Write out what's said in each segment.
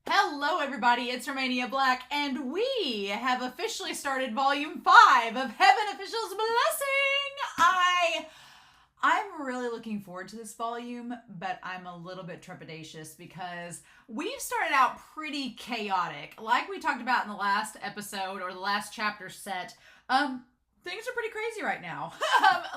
Hello everybody, it's Romania Black, and we have officially started Volume 5 of Heaven Official's Blessing! I'm really looking forward to this volume, but I'm a little bit trepidatious because we've started out pretty chaotic. Like we talked about in the last episode, or the last chapter set, things are pretty crazy right now.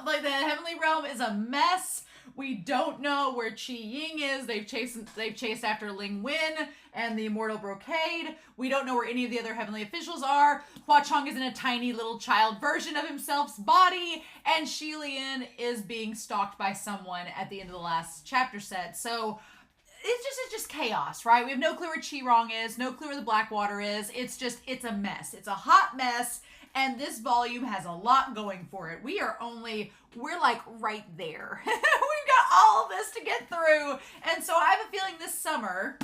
Like the Heavenly Realm is a mess. We don't know where Qi Ying is. They've chased after Ling Wen and the Immortal Brocade. We don't know where any of the other heavenly officials are. Hua Chong is in a tiny little child version of himself's body, and Shi Lian is being stalked by someone at the end of the last chapter set. So it's just chaos, right? We have no clue where Qi Rong is, no clue where the Blackwater is. It's a mess. It's a hot mess. And this volume has a lot going for it. We're like right there. We've got all of this to get through. And so I have a feeling this summer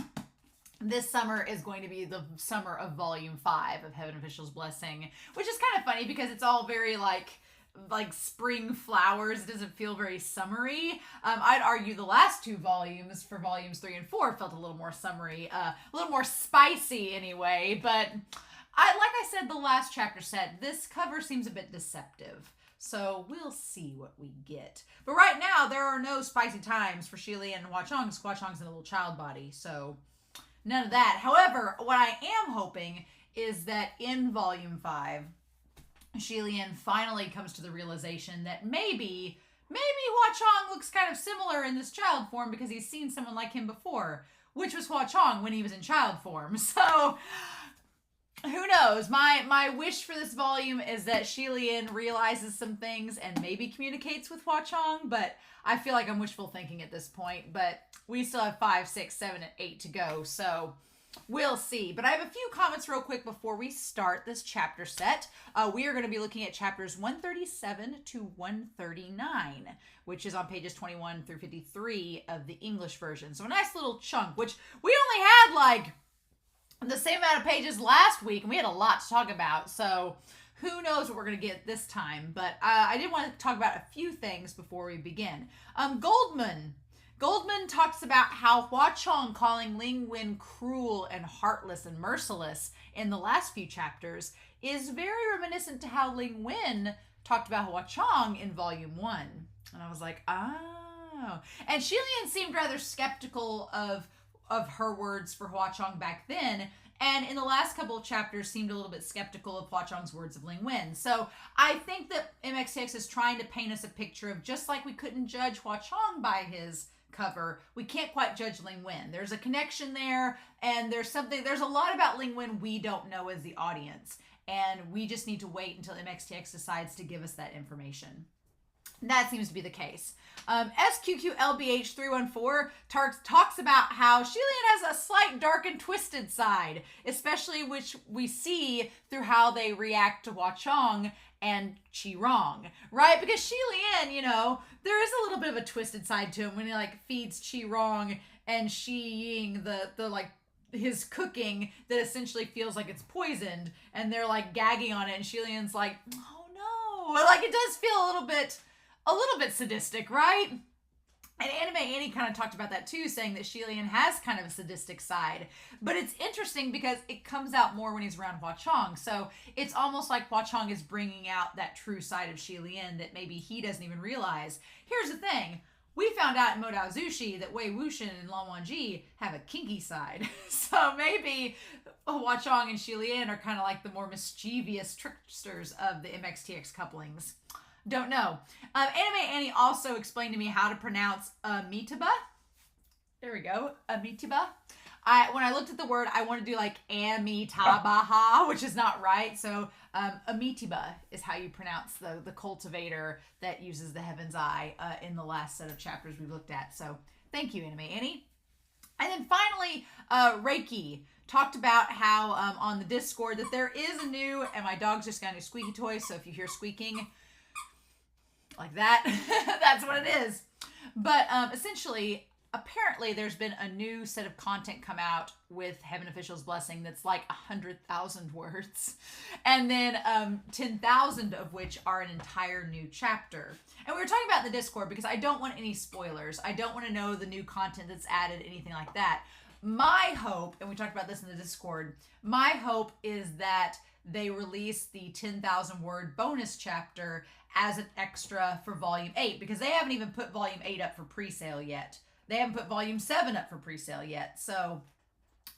is going to be the summer of Volume 5 of Heaven Official's Blessing, which is kind of funny because it's all very like spring flowers. It doesn't feel very summery. I'd argue the last two volumes, for volumes 3 and 4, felt a little more summery, a little more spicy anyway, but like I said, the last chapter set, this cover seems a bit deceptive. So we'll see what we get. But right now, there are no spicy times for Shi Lian and Hua Chong. Hua Chong's in a little child body, so none of that. However, what I am hoping is that in Volume 5, Shi Lian finally comes to the realization that maybe Hua Chong looks kind of similar in this child form because he's seen someone like him before, which was Hua Chong when he was in child form. So who knows? My wish for this volume is that Shi Lian realizes some things and maybe communicates with Hua Chong, but I feel like I'm wishful thinking at this point. But we still have 5, 6, 7, and 8 to go, so we'll see. But I have a few comments real quick before we start this chapter set. We are going to be looking at chapters 137 to 139, which is on pages 21 through 53 of the English version. So a nice little chunk, which we only had like the same amount of pages last week, and we had a lot to talk about, so who knows what we're going to get this time. But I did want to talk about a few things before we begin. Goldman talks about how Hua Chong calling Ling Wen cruel and heartless and merciless in the last few chapters is very reminiscent to how Ling Wen talked about Hua Chong in Volume 1. And I was like, oh. And Shi Lian seemed rather skeptical of her words for Hua Chong back then, and in the last couple of chapters seemed a little bit skeptical of Hua Chong's words of Ling Wen. So I think that MXTX is trying to paint us a picture of, just like we couldn't judge Hua Chong by his cover, we can't quite judge Ling Wen. There's a connection there, and there's a lot about Ling Wen we don't know as the audience, and we just need to wait until MXTX decides to give us that information. That seems to be the case. SQQLBH314 talks about how Shi Lian has a slight dark and twisted side, especially which we see through how they react to Hua Chong and Qi Rong, right? Because Shi Lian, there is a little bit of a twisted side to him when he feeds Qi Rong and Shi Ying the his cooking that essentially feels like it's poisoned, and they're gagging on it, and Shi Lian's like, oh no. It does feel a little bit sadistic, right? And Anime Annie kind of talked about that too, saying that Shi Lian has kind of a sadistic side. But it's interesting because it comes out more when he's around Hua Chong. So it's almost like Hua Chong is bringing out that true side of Shi Lian that maybe he doesn't even realize. Here's the thing. We found out in Modao Zushi that Wei Wuxian and Lan Wangji have a kinky side. So maybe Hua Chong and Shi Lian are kind of like the more mischievous tricksters of the MXTX couplings. Don't know. Anime Annie also explained to me how to pronounce Amitabha. There we go. Amitabha. When I looked at the word, I want to do Amitabha, which is not right. So Amitabha is how you pronounce the cultivator that uses the Heaven's Eye in the last set of chapters we've looked at. So thank you, Anime Annie. And then finally, Reiki talked about how on the Discord that there is a new, and my dog's just got a new squeaky toy, so if you hear squeaking like that, that's what it is. But essentially, apparently there's been a new set of content come out with Heaven Official's Blessing that's 100,000 words, and then 10,000 of which are an entire new chapter. And we were talking about in the Discord because I don't want any spoilers. I don't want to know the new content that's added, anything like that. My hope, and we talked about this in the Discord, my hope is that they release the 10,000 word bonus chapter as an extra for volume 8, because they haven't even put volume 8 up for pre-sale yet. They haven't put volume 7 up for pre-sale yet. So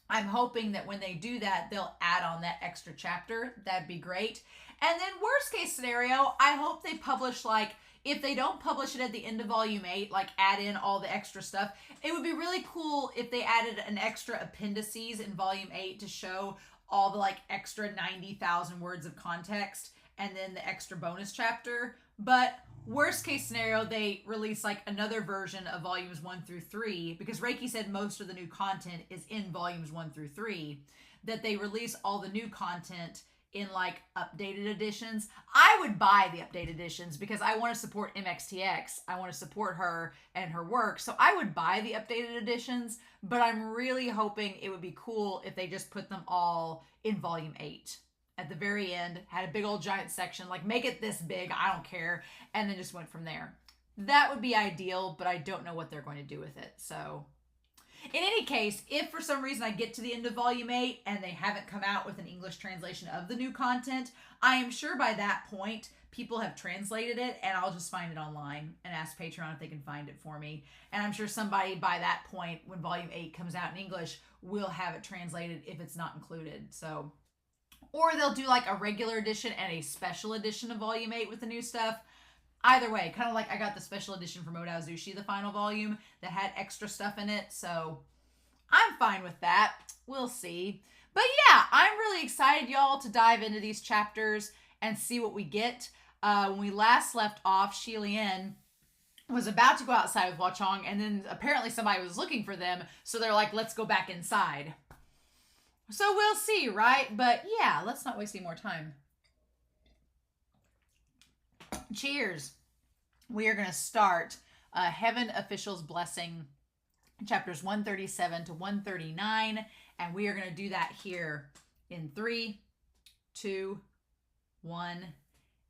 I'm hoping that when they do that, they'll add on that extra chapter. That'd be great. And then worst case scenario, I hope they publish, like, if they don't publish it at the end of volume 8, like add in all the extra stuff, it would be really cool if they added an extra appendices in volume 8 to show all the like extra 90,000 words of context and then the extra bonus chapter. But worst case scenario, they release like another version of volumes 1 through 3, because Reiki said most of the new content is in volumes 1 through 3, that they release all the new content in like updated editions. I would buy the updated editions because I want to support MXTX. I want to support her and her work. So I would buy the updated editions, but I'm really hoping it would be cool if they just put them all in volume 8. At the very end, had a big old giant section, like make it this big, I don't care, and then just went from there. That would be ideal, but I don't know what they're going to do with it. So in any case, if for some reason I get to the end of volume 8 and they haven't come out with an English translation of the new content, I am sure by that point people have translated it, and I'll just find it online and ask Patreon if they can find it for me. And I'm sure somebody by that point, when volume 8 comes out in English, will have it translated if it's not included. So, or they'll do like a regular edition and a special edition of volume 8 with the new stuff. Either way, kind of like I got the special edition for Modao Zushi, the final volume, that had extra stuff in it. So I'm fine with that. We'll see. But yeah, I'm really excited, y'all, to dive into these chapters and see what we get. When we last left off, Shi Lian was about to go outside with Huachong, and then apparently somebody was looking for them. So they're like, let's go back inside. So we'll see, right? But yeah, let's not waste any more time. Cheers. We are going to start Heaven Official's Blessing, chapters 137 to 139. And we are going to do that here in 3, 2, 1,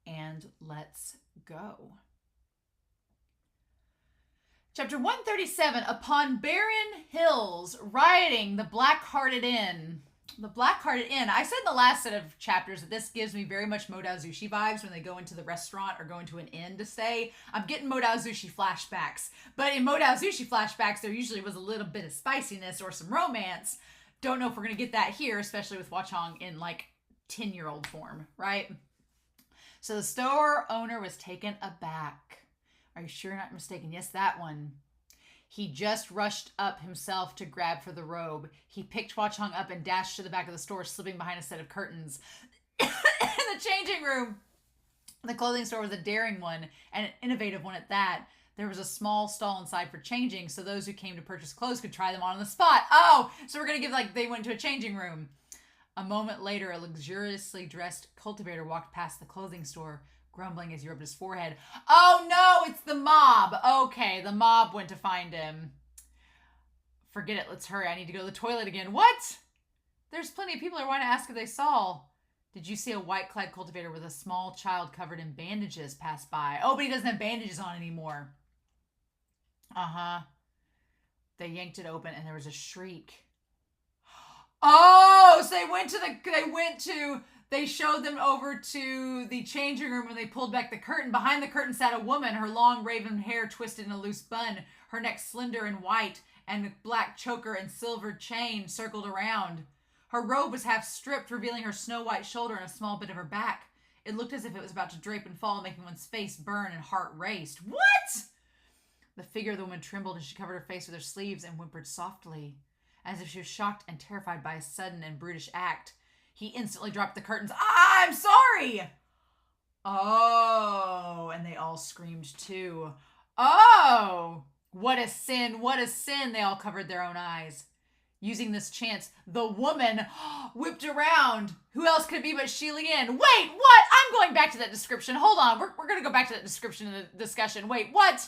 and let's go. Chapter 137, Upon Barren Hills, Rioting the Black-Hearted Inn. The Black-Hearted Inn. I said in the last set of chapters that this gives me very much Modao Zushi vibes when they go into the restaurant or go into an inn to stay. I'm getting Modao Zushi flashbacks. But in Modao Zushi flashbacks, there usually was a little bit of spiciness or some romance. Don't know if we're going to get that here, especially with Huachong in like 10-year-old form, right? So the store owner was taken aback. Are you sure you're not mistaken? Yes, that one. He just rushed up himself to grab for the robe. He picked Huachong up and dashed to the back of the store, slipping behind a set of curtains. In the changing room, the clothing store was a daring one, and an innovative one at that. There was a small stall inside for changing, so those who came to purchase clothes could try them on the spot. Oh, so we're going to give, like, they went to a changing room. A moment later, a luxuriously dressed cultivator walked past the clothing store, grumbling as he rubbed his forehead. Oh no, it's the mob. Okay, the mob went to find him. Forget it, let's hurry. I need to go to the toilet again. What? There's plenty of people who want to ask if they saw. Did you see a white-clad cultivator with a small child covered in bandages pass by? Oh, but he doesn't have bandages on anymore. Uh-huh. They yanked it open and there was a shriek. Oh, so they showed them over to the changing room when they pulled back the curtain. Behind the curtain sat a woman, her long raven hair twisted in a loose bun, her neck slender and white, and a black choker and silver chain circled around. Her robe was half stripped, revealing her snow-white shoulder and a small bit of her back. It looked as if it was about to drape and fall, making one's face burn and heart raced. What? The figure of the woman trembled as she covered her face with her sleeves and whimpered softly, as if she was shocked and terrified by a sudden and brutish act. He instantly dropped the curtains. Ah, I'm sorry! Oh, and they all screamed too. Oh, what a sin, what a sin. They all covered their own eyes. Using this chance, the woman whipped around. Who else could it be but Shi Lian? Wait, what? I'm going back to that description. Hold on, we're going to go back to that description in the discussion. Wait, what?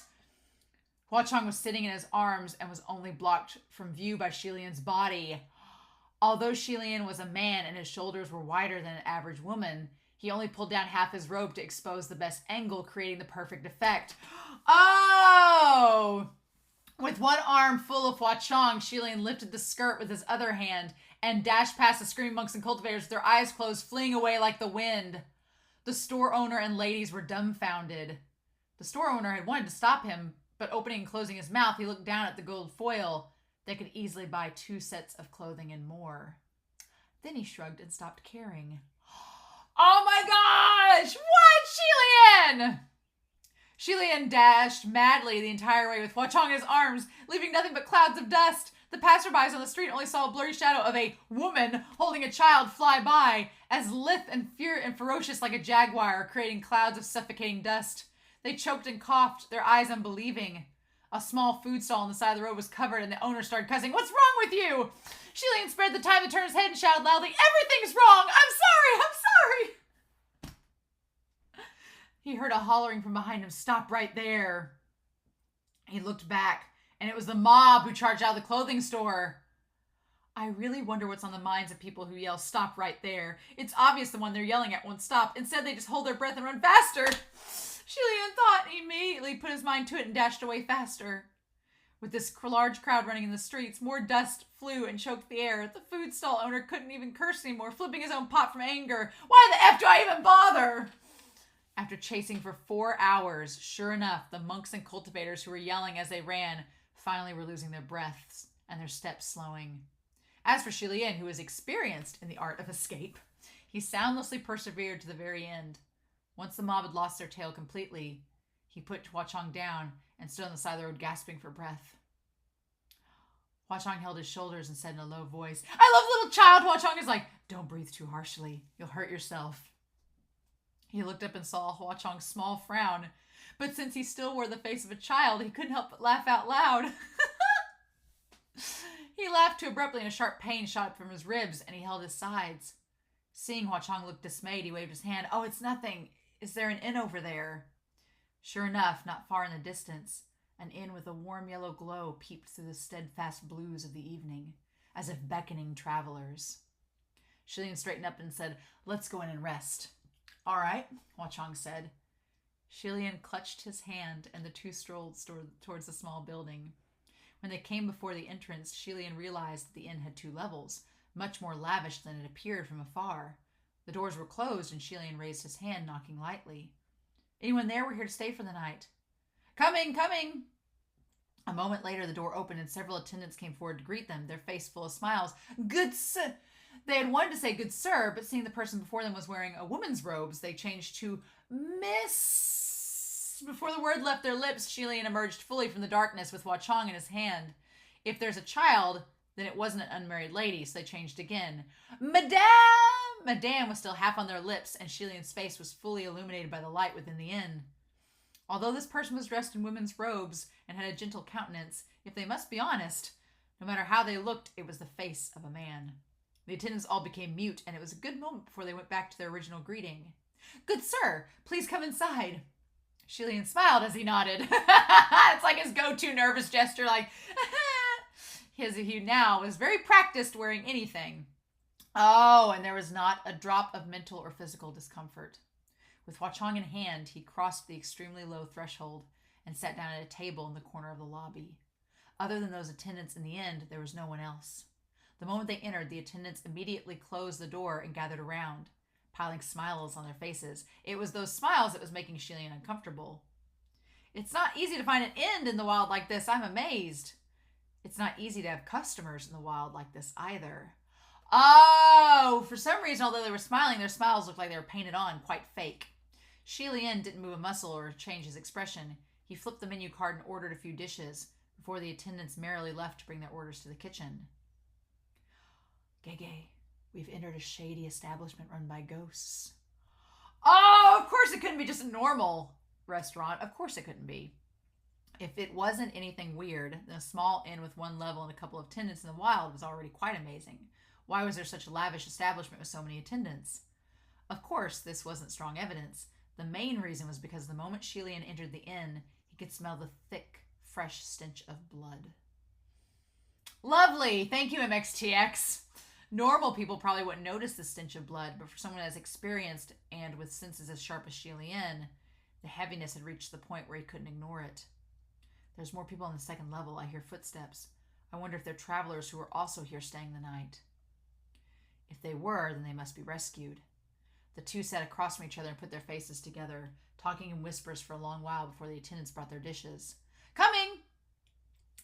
Huachong was sitting in his arms and was only blocked from view by Shi Lian's body. Although Shi Lian was a man and his shoulders were wider than an average woman, he only pulled down half his robe to expose the best angle, creating the perfect effect. Oh! With one arm full of Hua Chong, Shilian lifted the skirt with his other hand and dashed past the screaming monks and cultivators with their eyes closed, fleeing away like the wind. The store owner and ladies were dumbfounded. The store owner had wanted to stop him, but opening and closing his mouth, he looked down at the gold foil that could easily buy 2 sets of clothing and more. Then he shrugged and stopped caring. Oh my gosh! What, Shilian? Shilian dashed madly the entire way with Hua Chong in his arms, leaving nothing but clouds of dust. The passerbys on the street only saw a blurry shadow of a woman holding a child fly by, as lithe and ferocious like a jaguar, creating clouds of suffocating dust. They choked and coughed, their eyes unbelieving. A small food stall on the side of the road was covered, and the owner started cussing. What's wrong with you? Shilian spared the time to turn his head and shouted loudly, Everything's wrong! I'm sorry! He heard a hollering from behind him, Stop right there. He looked back, and it was the mob who charged out of the clothing store. I really wonder what's on the minds of people who yell, Stop right there. It's obvious the one they're yelling at won't stop. Instead, they just hold their breath and run faster. Shilian thought, he immediately put his mind to it and dashed away faster. With this large crowd running in the streets, more dust flew and choked the air. The food stall owner couldn't even curse anymore, flipping his own pot from anger. Why the F do I even bother? After chasing for 4 hours, sure enough, the monks and cultivators who were yelling as they ran finally were losing their breaths and their steps slowing. As for Shilian, who was experienced in the art of escape, he soundlessly persevered to the very end. Once the mob had lost their tail completely, he put Hua Chong down and stood on the side of the road gasping for breath. Hua Chong held his shoulders and said in a low voice, I love little child. Hua Chong is like, Don't breathe too harshly. You'll hurt yourself. He looked up and saw Hua Chong's small frown, but since he still wore the face of a child, he couldn't help but laugh out loud. He laughed too abruptly and a sharp pain shot up from his ribs, and he held his sides. Seeing Hua Chong look dismayed, he waved his hand. Oh, it's nothing. Is there an inn over there? Sure enough, not far in the distance, an inn with a warm yellow glow peeped through the steadfast blues of the evening, as if beckoning travelers. Shilian straightened up and said, Let's go in and rest. All right, Hua Chong said. Shilian clutched his hand, and the two strolled towards the small building. When they came before the entrance, Shilian realized that the inn had 2 levels, much more lavish than it appeared from afar. The doors were closed, and Shilian raised his hand, knocking lightly. Anyone there? We're here to stay for the night. Coming! A moment later, the door opened, and several attendants came forward to greet them, their face full of smiles. Good sir! They had wanted to say good sir, but seeing the person before them was wearing a woman's robes, they changed to Miss. Before the word left their lips, Shilian emerged fully from the darkness with Hua Chong in his hand. If there's a child, then it wasn't an unmarried lady, so they changed again. Madame! Madame was still half on their lips, and Shilian's face was fully illuminated by the light within the inn. Although this person was dressed in women's robes and had a gentle countenance, if they must be honest, no matter how they looked, it was the face of a man. The attendants all became mute, and it was a good moment before they went back to their original greeting. Good sir, please come inside. Shilian smiled as he nodded. It's like his go-to nervous gesture, like, he now was very practiced wearing anything. Oh, and there was not a drop of mental or physical discomfort. With Hua Chong in hand, he crossed the extremely low threshold and sat down at a table in the corner of the lobby. Other than those attendants in the inn, there was no one else. The moment they entered, the attendants immediately closed the door and gathered around, piling smiles on their faces. It was those smiles that was making Shilian uncomfortable. It's not easy to find an inn in the wild like this. I'm amazed. It's not easy to have customers in the wild like this either. Oh, for some reason, although they were smiling, their smiles looked like they were painted on, quite fake. Shilian didn't move a muscle or change his expression. He flipped the menu card and ordered a few dishes before the attendants merrily left to bring their orders to the kitchen. Gege, we've entered a shady establishment run by ghosts. Oh, of course it couldn't be just a normal restaurant. Of course it couldn't be. If it wasn't anything weird, then a small inn with 1 level and a couple of tenants in the wild was already quite amazing. Why was there such a lavish establishment with so many attendants? Of course, this wasn't strong evidence. The main reason was because the moment Shilian entered the inn, he could smell the thick, fresh stench of blood. Lovely! Thank you, MXTX. Normal people probably wouldn't notice the stench of blood, but for someone as experienced and with senses as sharp as Shilian, the heaviness had reached the point where he couldn't ignore it. There's more people on the second level. I hear footsteps. I wonder if they're travelers who are also here staying the night. If they were, then they must be rescued. The two sat across from each other and put their faces together, talking in whispers for a long while before the attendants brought their dishes. Coming!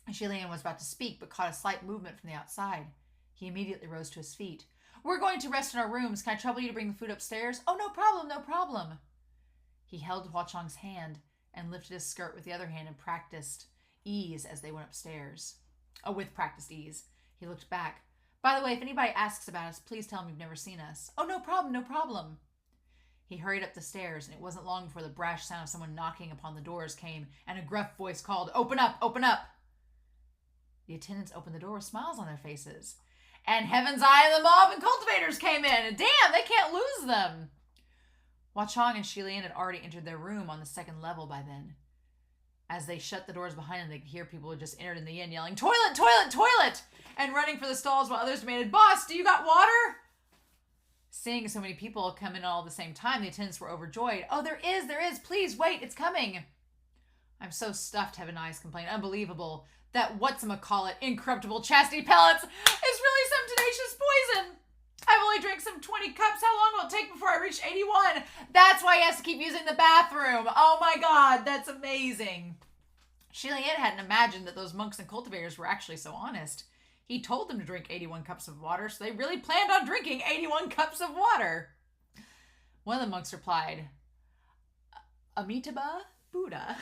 Shilian was about to speak, but caught a slight movement from the outside. He immediately rose to his feet. We're going to rest in our rooms. Can I trouble you to bring the food upstairs? Oh, no problem, no problem. He held Hua Chong's hand and lifted his skirt with the other hand and practiced ease as they went upstairs. Oh, with practiced ease. He looked back. By the way, if anybody asks about us, please tell them you've never seen us. Oh, no problem, no problem. He hurried up the stairs, and it wasn't long before the brash sound of someone knocking upon the doors came, and a gruff voice called, Open up, open up. The attendants opened the door with smiles on their faces. And Heaven's Eye and the mob and cultivators came in, and damn, they can't lose them. Hua Chong and Shilian had already entered their room on the second level by then. As they shut the doors behind them, they could hear people who had just entered in the inn yelling, Toilet, toilet, toilet! And running for the stalls while others demanded, Boss, do you got water? Seeing so many people come in all at the same time, the attendants were overjoyed. Oh, there is. Please, wait, it's coming. I'm so stuffed, Heaven Eyes complained. Unbelievable. That whatchamacallit, incorruptible chastity pellets is really some tenacious poison. I've only drank some 20 cups. How long will it take before I reach 81? That's why he has to keep using the bathroom. Oh my God, that's amazing. Shilian hadn't imagined that those monks and cultivators were actually so honest. He told them to drink 81 cups of water, so they really planned on drinking 81 cups of water. One of the monks replied, Amitabha Buddha.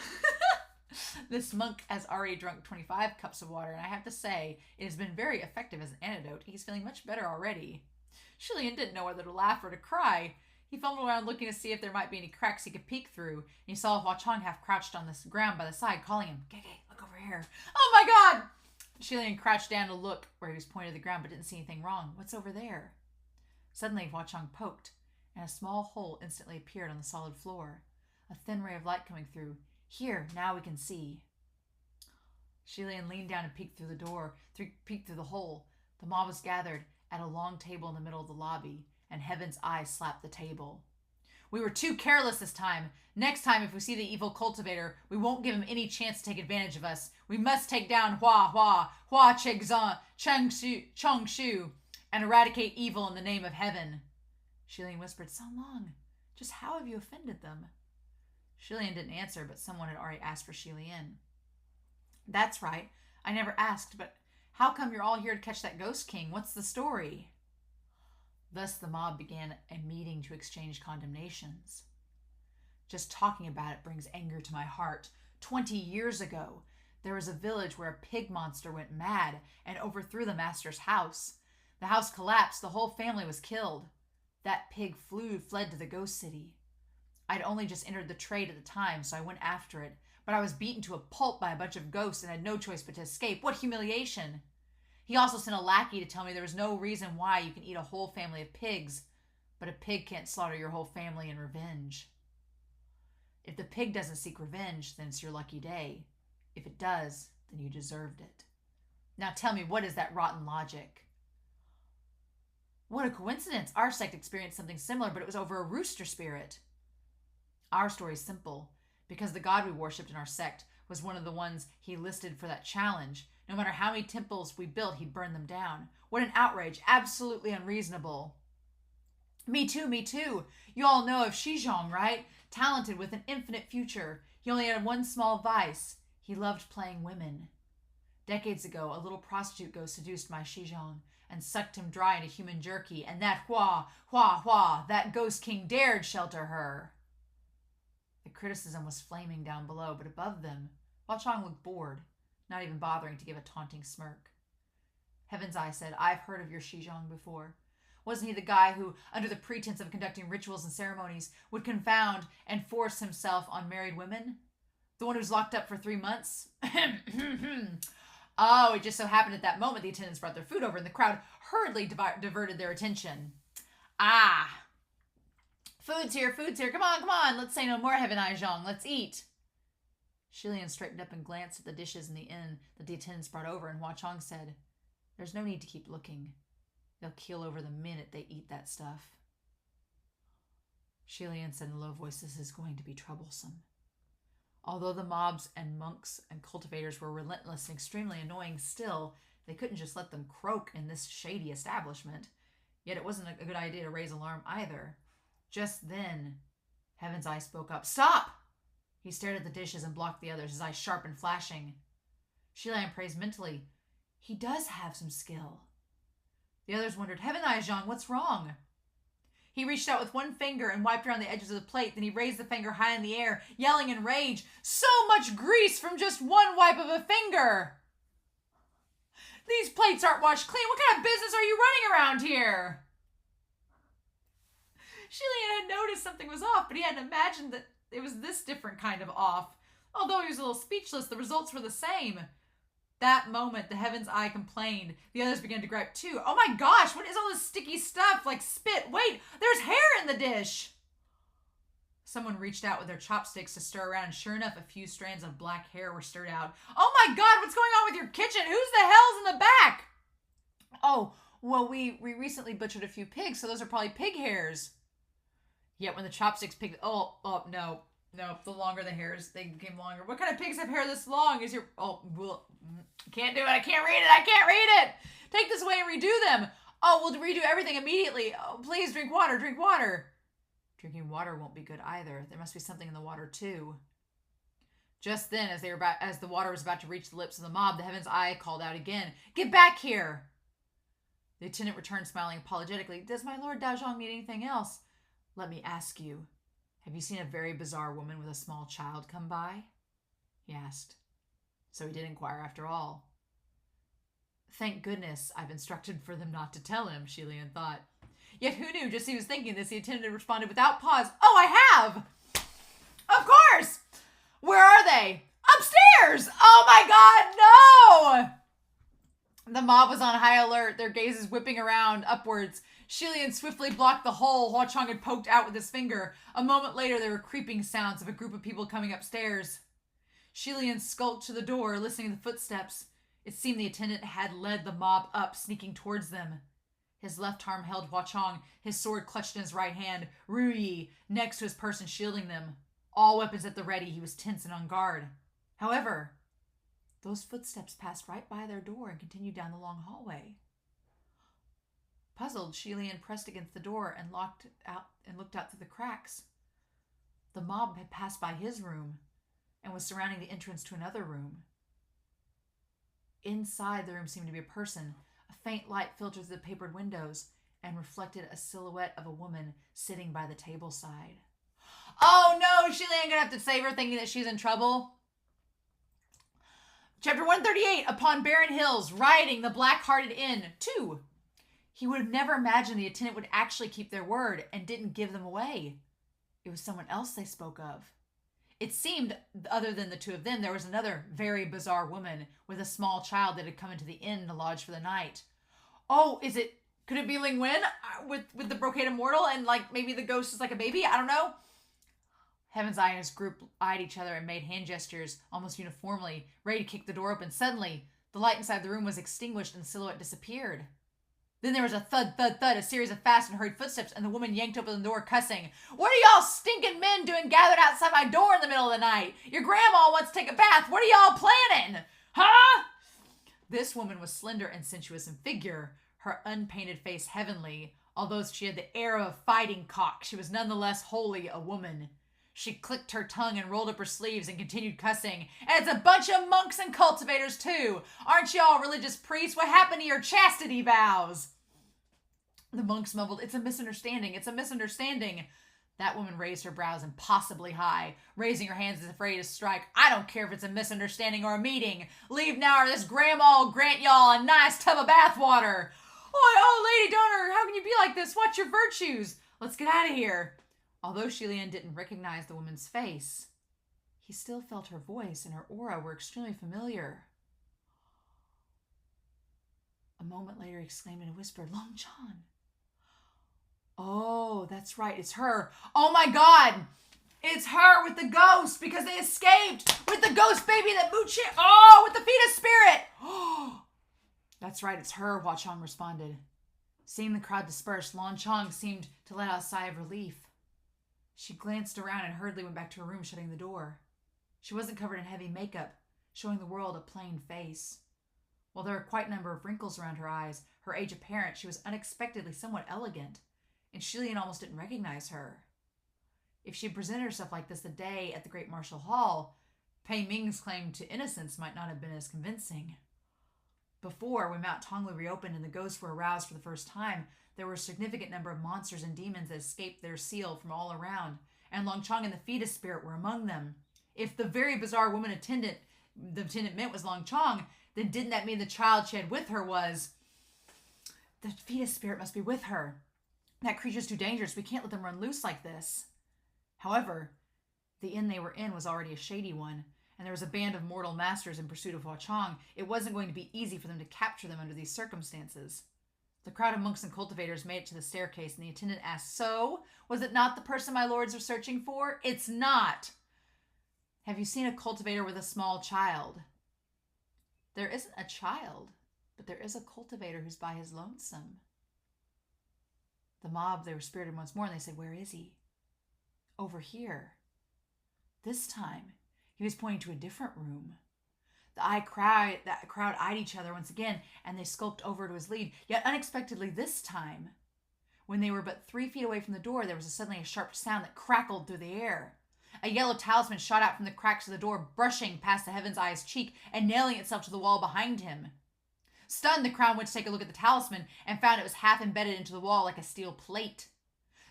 This monk has already drunk 25 cups of water, and I have to say, it has been very effective as an antidote. He's feeling much better already. Shilian didn't know whether to laugh or to cry. He fumbled around looking to see if there might be any cracks he could peek through, and he saw Hua Chong half crouched on the ground by the side, calling him, Gege, look over here. Oh my God! Shilian crouched down to look where he was pointing to the ground, but didn't see anything wrong. What's over there? Suddenly, Hua Chong poked, and a small hole instantly appeared on the solid floor. A thin ray of light coming through. Here, now we can see. Shilian leaned down and peeked through the door, peeked through the hole. The mob was gathered at a long table in the middle of the lobby, and Heaven's Eye slapped the table. We were too careless this time. Next time, if we see the evil cultivator, we won't give him any chance to take advantage of us. We must take down Hua Chong Shu, and eradicate evil in the name of heaven. Shilian whispered, So long. Just how have you offended them? Shilian didn't answer, but someone had already asked for Shilian. That's right. I never asked, but how come you're all here to catch that ghost king? What's the story? Thus the mob began a meeting to exchange condemnations. Just talking about it brings anger to my heart. 20 years ago, there was a village where a pig monster went mad and overthrew the master's house. The house collapsed. The whole family was killed. That pig fled to the ghost city. I'd only just entered the trade at the time, so I went after it, but I was beaten to a pulp by a bunch of ghosts and had no choice but to escape. What humiliation! He also sent a lackey to tell me there was no reason why you can eat a whole family of pigs, but a pig can't slaughter your whole family in revenge. If the pig doesn't seek revenge, then it's your lucky day. If it does, then you deserved it. Now tell me, what is that rotten logic? What a coincidence! Our sect experienced something similar, but it was over a rooster spirit. Our story is simple. Because the god we worshipped in our sect was one of the ones he listed for that challenge. No matter how many temples we built, he'd burn them down. What an outrage. Absolutely unreasonable. Me too. You all know of Shizhong, right? Talented with an infinite future. He only had one small vice. He loved playing women. Decades ago, a little prostitute ghost seduced my Shizhong and sucked him dry into human jerky, and that that ghost king dared shelter her. The criticism was flaming down below, but above them, Hua Chong looked bored, not even bothering to give a taunting smirk. Heaven's Eye said, I've heard of your Shizhong before. Wasn't he the guy who, under the pretense of conducting rituals and ceremonies, would confound and force himself on married women? The one who's locked up for 3 months? Oh, it just so happened at that moment the attendants brought their food over and the crowd hurriedly diverted their attention. Food's here. Come on. Let's say no more, Heaven Eye Zhang. Let's eat. Shilian straightened up and glanced at the dishes in the inn that the attendants brought over, and Hua Chong said, There's no need to keep looking. They'll keel over the minute they eat that stuff. Shilian said in a low voice, This is going to be troublesome. Although the mobs and monks and cultivators were relentless and extremely annoying, still, they couldn't just let them croak in this shady establishment. Yet it wasn't a good idea to raise alarm either. Just then, Heaven's Eye spoke up. "Stop!" He stared at the dishes and blocked the others, his eyes sharp and flashing. Sheila praised mentally. He does have some skill. The others wondered, "Heaven's Eye, Jean, what's wrong?" He reached out with one finger and wiped around the edges of the plate. Then he raised the finger high in the air, yelling in rage. "So much grease from just one wipe of a finger! These plates aren't washed clean. What kind of business are you running around here?" Shilian had noticed something was off, but he hadn't imagined that it was this different kind of off. Although he was a little speechless, the results were the same. That moment, the Heaven's Eye complained. The others began to gripe too. "Oh my gosh, what is all this sticky stuff like spit? Wait, there's hair in the dish!" Someone reached out with their chopsticks to stir around, and sure enough, a few strands of black hair were stirred out. "Oh my God, what's going on with your kitchen? Who's the hell's in the back?" "Oh, well, we recently butchered a few pigs, so those are probably pig hairs." Yet when the chopsticks picked... Oh, no, the longer the hairs, they became longer. "What kind of pigs have hair this long? Is your... well, can't do it. I can't read it. Take this away and redo them." "Oh, we'll redo everything immediately. Oh, please drink water. Drinking water won't be good either. There must be something in the water too." Just then, as the water was about to reach the lips of the mob, the Heaven's Eye called out again. "Get back here!" The attendant returned, smiling apologetically. "Does my Lord Daozhong need anything else?" "Let me ask you, have you seen a very bizarre woman with a small child come by?" he asked. So he did inquire after all. Thank goodness I've instructed for them not to tell him, Shilian thought. Yet who knew, just as he was thinking this, the attendant responded without pause. "Oh, I have! Of course! Where are they?" "Upstairs! Oh my God, no!" The mob was on high alert, their gazes whipping around upwards. Shilian swiftly blocked the hole Hua Chong had poked out with his finger. A moment later, there were creeping sounds of a group of people coming upstairs. Shilian skulked to the door, listening to the footsteps. It seemed the attendant had led the mob up, sneaking towards them. His left arm held Hua Chong, his sword clutched in his right hand, Ru Yi next to his person shielding them. All weapons at the ready, he was tense and on guard. However, those footsteps passed right by their door and continued down the long hallway. Puzzled, Shilian pressed against the door and looked out through the cracks. The mob had passed by his room and was surrounding the entrance to another room. Inside the room seemed to be a person. A faint light filtered through the papered windows and reflected a silhouette of a woman sitting by the table side. Oh no, Shilian gonna have to save her, thinking that she's in trouble. Chapter 138, upon barren hills, riding the black-hearted inn. 2. He would have never imagined the attendant would actually keep their word and didn't give them away. It was someone else they spoke of. It seemed, other than the two of them, there was another very bizarre woman with a small child that had come into the inn to lodge for the night. Oh, could it be Ling Wen with the brocade immortal and like maybe the ghost is like a baby? I don't know. Heaven's Eye and his group eyed each other and made hand gestures almost uniformly, ready to kick the door open. Suddenly, the light inside the room was extinguished and the silhouette disappeared. Then there was a thud, thud, thud, a series of fast and hurried footsteps, and the woman yanked open the door, cussing. "What are y'all stinking men doing gathered outside my door in the middle of the night? Your grandma wants to take a bath. What are y'all planning? Huh?" This woman was slender and sensuous in figure, her unpainted face heavenly. Although she had the air of a fighting cock, she was nonetheless wholly a woman. She clicked her tongue and rolled up her sleeves and continued cussing. "And it's a bunch of monks and cultivators, too. Aren't y'all religious priests? What happened to your chastity vows?" The monks mumbled, "It's a misunderstanding. It's a misunderstanding." That woman raised her brows impossibly high, raising her hands as if ready to strike. "I don't care if it's a misunderstanding or a meeting. Leave now or this grandma will grant y'all a nice tub of bath water." Oh, Lady Donor, how can you be like this? Watch your virtues. Let's get out of here." Although Shilian didn't recognize the woman's face, he still felt her voice and her aura were extremely familiar. A moment later, he exclaimed in a whisper, "Long John." Oh, that's right. It's her. Oh my God. It's her with the ghost because they escaped with the ghost baby that Moochie. Oh, with the fetus spirit. Oh, that's right. It's her, Hua Chong responded. Seeing the crowd disperse, Lan Chong seemed to let out a sigh of relief. She glanced around and hurriedly went back to her room, shutting the door. She wasn't covered in heavy makeup, showing the world a plain face. While there were quite a number of wrinkles around her eyes, her age apparent, she was unexpectedly somewhat elegant, and Shilian almost didn't recognize her. If she presented herself like this the day at the Great Martial Hall, Pei Ming's claim to innocence might not have been as convincing. Before, when Mount Tonglu reopened and the ghosts were aroused for the first time, there were a significant number of monsters and demons that escaped their seal from all around, and Longchong and the fetus spirit were among them. If the very bizarre woman attendant the attendant meant was Longchong, then didn't that mean the child she had with her was... The fetus spirit must be with her. That creature's too dangerous. We can't let them run loose like this. However, the inn they were in was already a shady one, and there was a band of mortal masters in pursuit of Huachong. It wasn't going to be easy for them to capture them under these circumstances. The crowd of monks and cultivators made it to the staircase, and the attendant asked, "So, was it not the person my lords are searching for?" "It's not." "Have you seen a cultivator with a small child?" "There isn't a child, but there is a cultivator who's by his lonesome." The mob, they were spirited once more, and they said, "Where is he?" "Over here." This time, he was pointing to a different room. That crowd eyed each other once again, and they skulked over to his lead. Yet unexpectedly this time, when they were but 3 feet away from the door, there was suddenly a sharp sound that crackled through the air. A yellow talisman shot out from the cracks of the door, brushing past the Heaven's Eye's cheek and nailing itself to the wall behind him. Stunned, the crowd went to take a look at the talisman and found it was half embedded into the wall like a steel plate.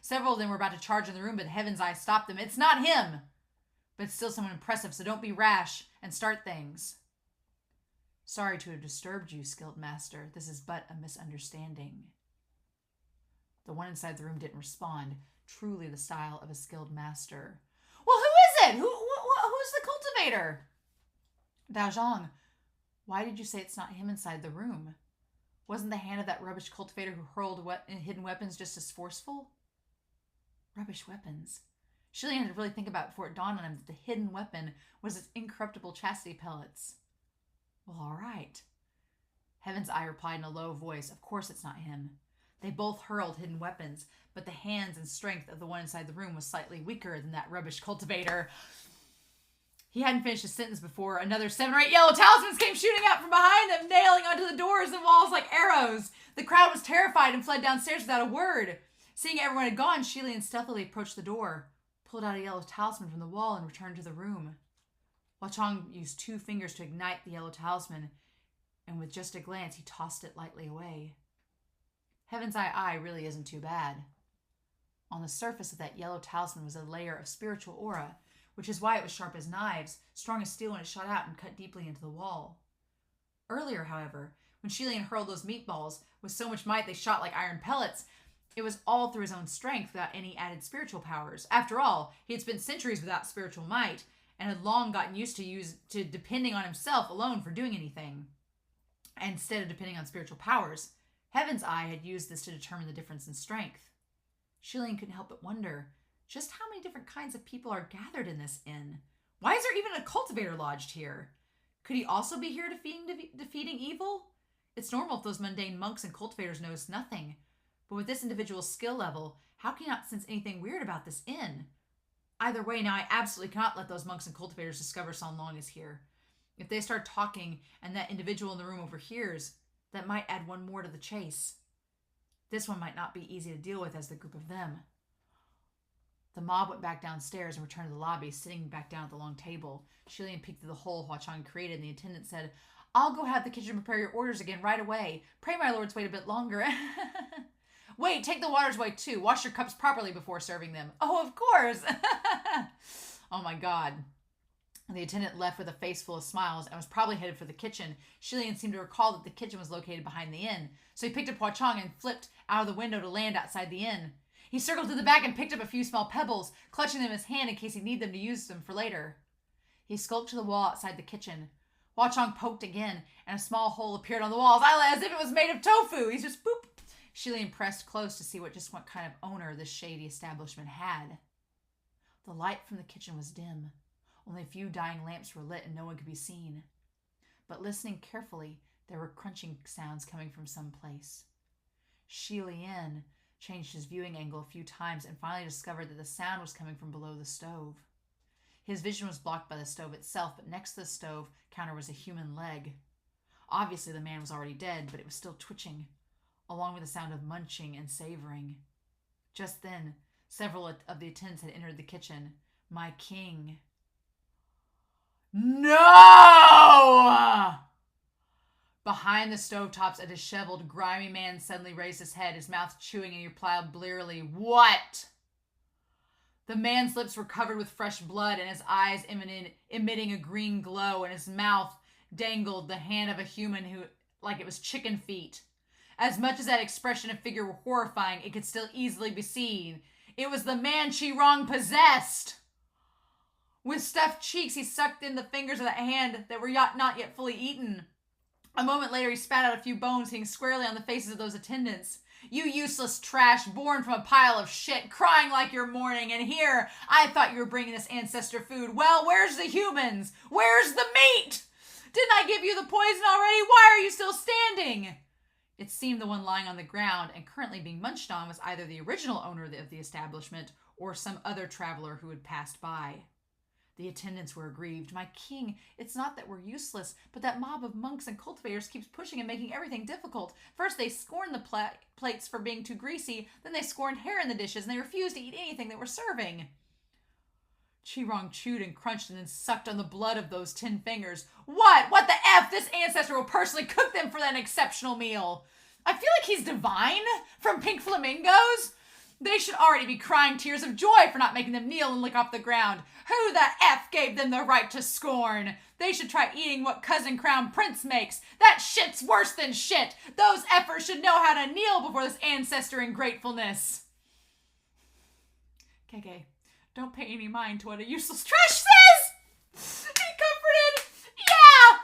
Several of them were about to charge in the room, but the Heaven's Eye stopped them. "It's not him, but it's still someone impressive, so don't be rash and start things." "Sorry to have disturbed you, skilled master. This is but a misunderstanding." The one inside the room didn't respond, truly the style of a skilled master. "Well, who is it? Who's the cultivator?" "Daozhong, why did you say it's not him inside the room? Wasn't the hand of that rubbish cultivator who hurled hidden weapons just as forceful?" Rubbish weapons. Shilian had to really think about it before it dawned on him that the hidden weapon was its incorruptible chastity pellets. "Well, all right." Heaven's Eye replied in a low voice, "Of course it's not him. They both hurled hidden weapons, but the hands and strength of the one inside the room was slightly weaker than that rubbish cultivator." He hadn't finished his sentence before another 7 or 8 yellow talismans came shooting out from behind them, nailing onto the doors and walls like arrows. The crowd was terrified and fled downstairs without a word. Seeing everyone had gone, Shilian stealthily approached the door, pulled out a yellow talisman from the wall, and returned to the room. Huachong used 2 fingers to ignite the yellow talisman, and with just a glance, he tossed it lightly away. Heaven's Eye really isn't too bad. On the surface of that yellow talisman was a layer of spiritual aura, which is why it was sharp as knives, strong as steel when it shot out and cut deeply into the wall. Earlier, however, when Shilian hurled those meatballs with so much might they shot like iron pellets, it was all through his own strength without any added spiritual powers. After all, he had spent centuries without spiritual might and had long gotten used to depending on himself alone for doing anything. And instead of depending on spiritual powers, Heaven's Eye had used this to determine the difference in strength. Shilian couldn't help but wonder just how many different kinds of people are gathered in this inn. Why is there even a cultivator lodged here? Could he also be here defeating evil? It's normal if those mundane monks and cultivators notice nothing. But with this individual's skill level, how can he not sense anything weird about this inn? Either way, now I absolutely cannot let those monks and cultivators discover San Long is here. If they start talking and that individual in the room overhears, that might add one more to the chase. This one might not be easy to deal with as the group of them. The mob went back downstairs and returned to the lobby, sitting back down at the long table. Shilian peeked through the hole Huachong created, and the attendant said, "I'll go have the kitchen prepare your orders again right away. Pray my lords wait a bit longer." "Wait, take the waters away too. Wash your cups properly before serving them." "Oh, of course." Oh my God. The attendant left with a face full of smiles and was probably headed for the kitchen. Shilian seemed to recall that the kitchen was located behind the inn, so he picked up Huachong and flipped out of the window to land outside the inn. He circled to the back and picked up a few small pebbles, clutching them in his hand in case he'd need them to use them for later. He skulked to the wall outside the kitchen. Huachong poked again, and a small hole appeared on the wall, as if it was made of tofu. He's just boop. Shilian pressed close to see what kind of owner this shady establishment had. The light from the kitchen was dim. Only a few dying lamps were lit and no one could be seen. But listening carefully, there were crunching sounds coming from some place. Shilian changed his viewing angle a few times and finally discovered that the sound was coming from below the stove. His vision was blocked by the stove itself, but next to the stove counter was a human leg. Obviously, the man was already dead, but it was still twitching, along with the sound of munching and savoring. Just then, several of the attendants had entered the kitchen. My king. No! Behind the stovetops, a disheveled, grimy man suddenly raised his head, his mouth chewing and he replied blearily, "What?" The man's lips were covered with fresh blood and his eyes emitting a green glow, and his mouth dangled the hand of a human who, like it was chicken feet. As much as that expression and figure were horrifying, it could still easily be seen. It was the man Chi-Rong possessed. With stuffed cheeks, he sucked in the fingers of that hand that were not yet fully eaten. A moment later, he spat out a few bones, hitting squarely on the faces of those attendants. "You useless trash, born from a pile of shit, crying like you're mourning, and here, I thought you were bringing us ancestor food. Well, where's the humans? Where's the meat? Didn't I give you the poison already? Why are you still standing?" It seemed the one lying on the ground and currently being munched on was either the original owner of the establishment or some other traveler who had passed by. The attendants were aggrieved. "My king, it's not that we're useless, but that mob of monks and cultivators keeps pushing and making everything difficult. First, they scorned the plates for being too greasy, then they scorned hair in the dishes, and they refused to eat anything that we're serving." Chi-Rong chewed and crunched and then sucked on the blood of those 10 fingers. What? What the F? This ancestor will personally cook them for that exceptional meal. I feel like he's divine from Pink Flamingos. They should already be crying tears of joy for not making them kneel and lick off the ground. Who the F gave them the right to scorn? They should try eating what Cousin Crown Prince makes. That shit's worse than shit. Those effers should know how to kneel before this ancestor in gratefulness. KK, don't pay any mind to what a useless trash says. Be comforted. Yeah.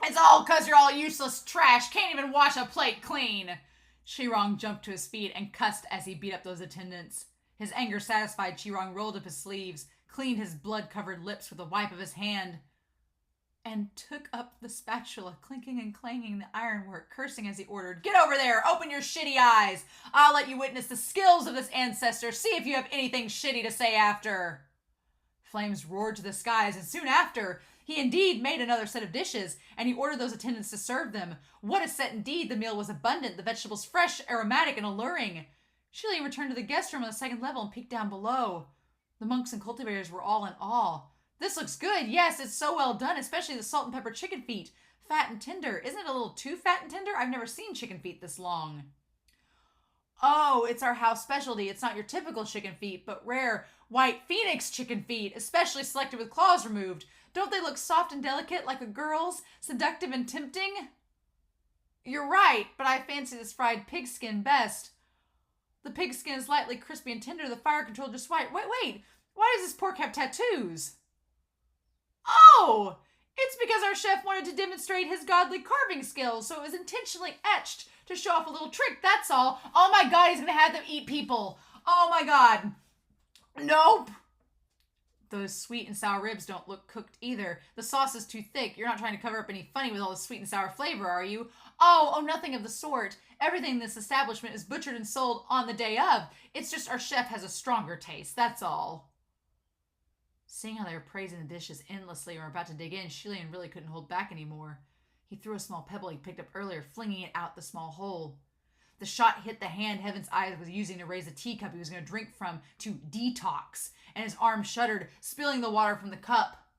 It's all because you're all useless trash. Can't even wash a plate clean. Chi-Rong jumped to his feet and cussed as he beat up those attendants. His anger satisfied, Chi-Rong rolled up his sleeves, cleaned his blood-covered lips with a wipe of his hand, and took up the spatula, clinking and clanging the ironwork, cursing as he ordered, "Get over there! Open your shitty eyes! I'll let you witness the skills of this ancestor. See if you have anything shitty to say after." Flames roared to the skies, and soon after, he indeed made another set of dishes, and he ordered those attendants to serve them. What a set indeed! The meal was abundant, the vegetables fresh, aromatic, and alluring. Shilly returned to the guest room on the second level and peeked down below. The monks and cultivators were all in awe. "This looks good. Yes, it's so well done, especially the salt and pepper chicken feet. Fat and tender. Isn't it a little too fat and tender? I've never seen chicken feet this long." "Oh, it's our house specialty. It's not your typical chicken feet, but rare white phoenix chicken feet, especially selected with claws removed. Don't they look soft and delicate like a girl's, seductive and tempting?" "You're right, but I fancy this fried pig skin best. The pig skin is lightly crispy and tender, the fire control just right. Wait, why does this pork have tattoos?" "Oh, it's because our chef wanted to demonstrate his godly carving skills, so it was intentionally etched to show off a little trick, that's all. Oh my god, he's gonna have them eat people. Oh my god. Nope. Those sweet and sour ribs don't look cooked either. The sauce is too thick. You're not trying to cover up any funny with all the sweet and sour flavor, are you?" Oh, nothing of the sort. Everything in this establishment is butchered and sold on the day of. It's just our chef has a stronger taste, that's all. Seeing how they were praising the dishes endlessly and were about to dig in, Shilian really couldn't hold back anymore. He threw a small pebble he picked up earlier, flinging it out the small hole. The shot hit the hand Heaven's Eyes was using to raise the teacup he was going to drink from to detox, and his arm shuddered, spilling the water from the cup.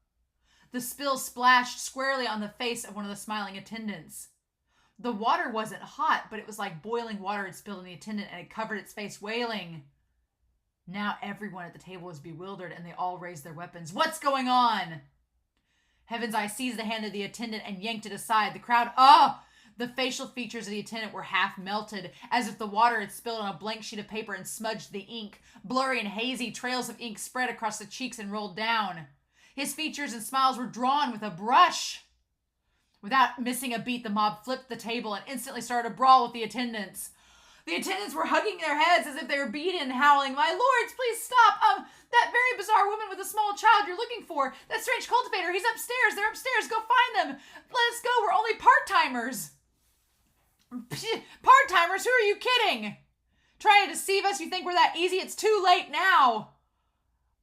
The spill splashed squarely on the face of one of the smiling attendants. The water wasn't hot, but it was like boiling water had spilled on the attendant and it covered its face, wailing. Now everyone at the table was bewildered, and they all raised their weapons. "What's going on?" Heaven's Eye seized the hand of the attendant and yanked it aside. The crowd, the facial features of the attendant were half melted, as if the water had spilled on a blank sheet of paper and smudged the ink. Blurry and hazy trails of ink spread across the cheeks and rolled down. His features and smiles were drawn with a brush. Without missing a beat, the mob flipped the table and instantly started a brawl with the attendants. The attendants were hugging their heads as if they were beaten and howling, "My lords, please stop! That very bizarre woman with a small child you're looking for, that strange cultivator, he's upstairs, they're upstairs, go find them! Let us go, we're only part-timers!" "Part-timers? Who are you kidding? Trying to deceive us? You think we're that easy? It's too late now!"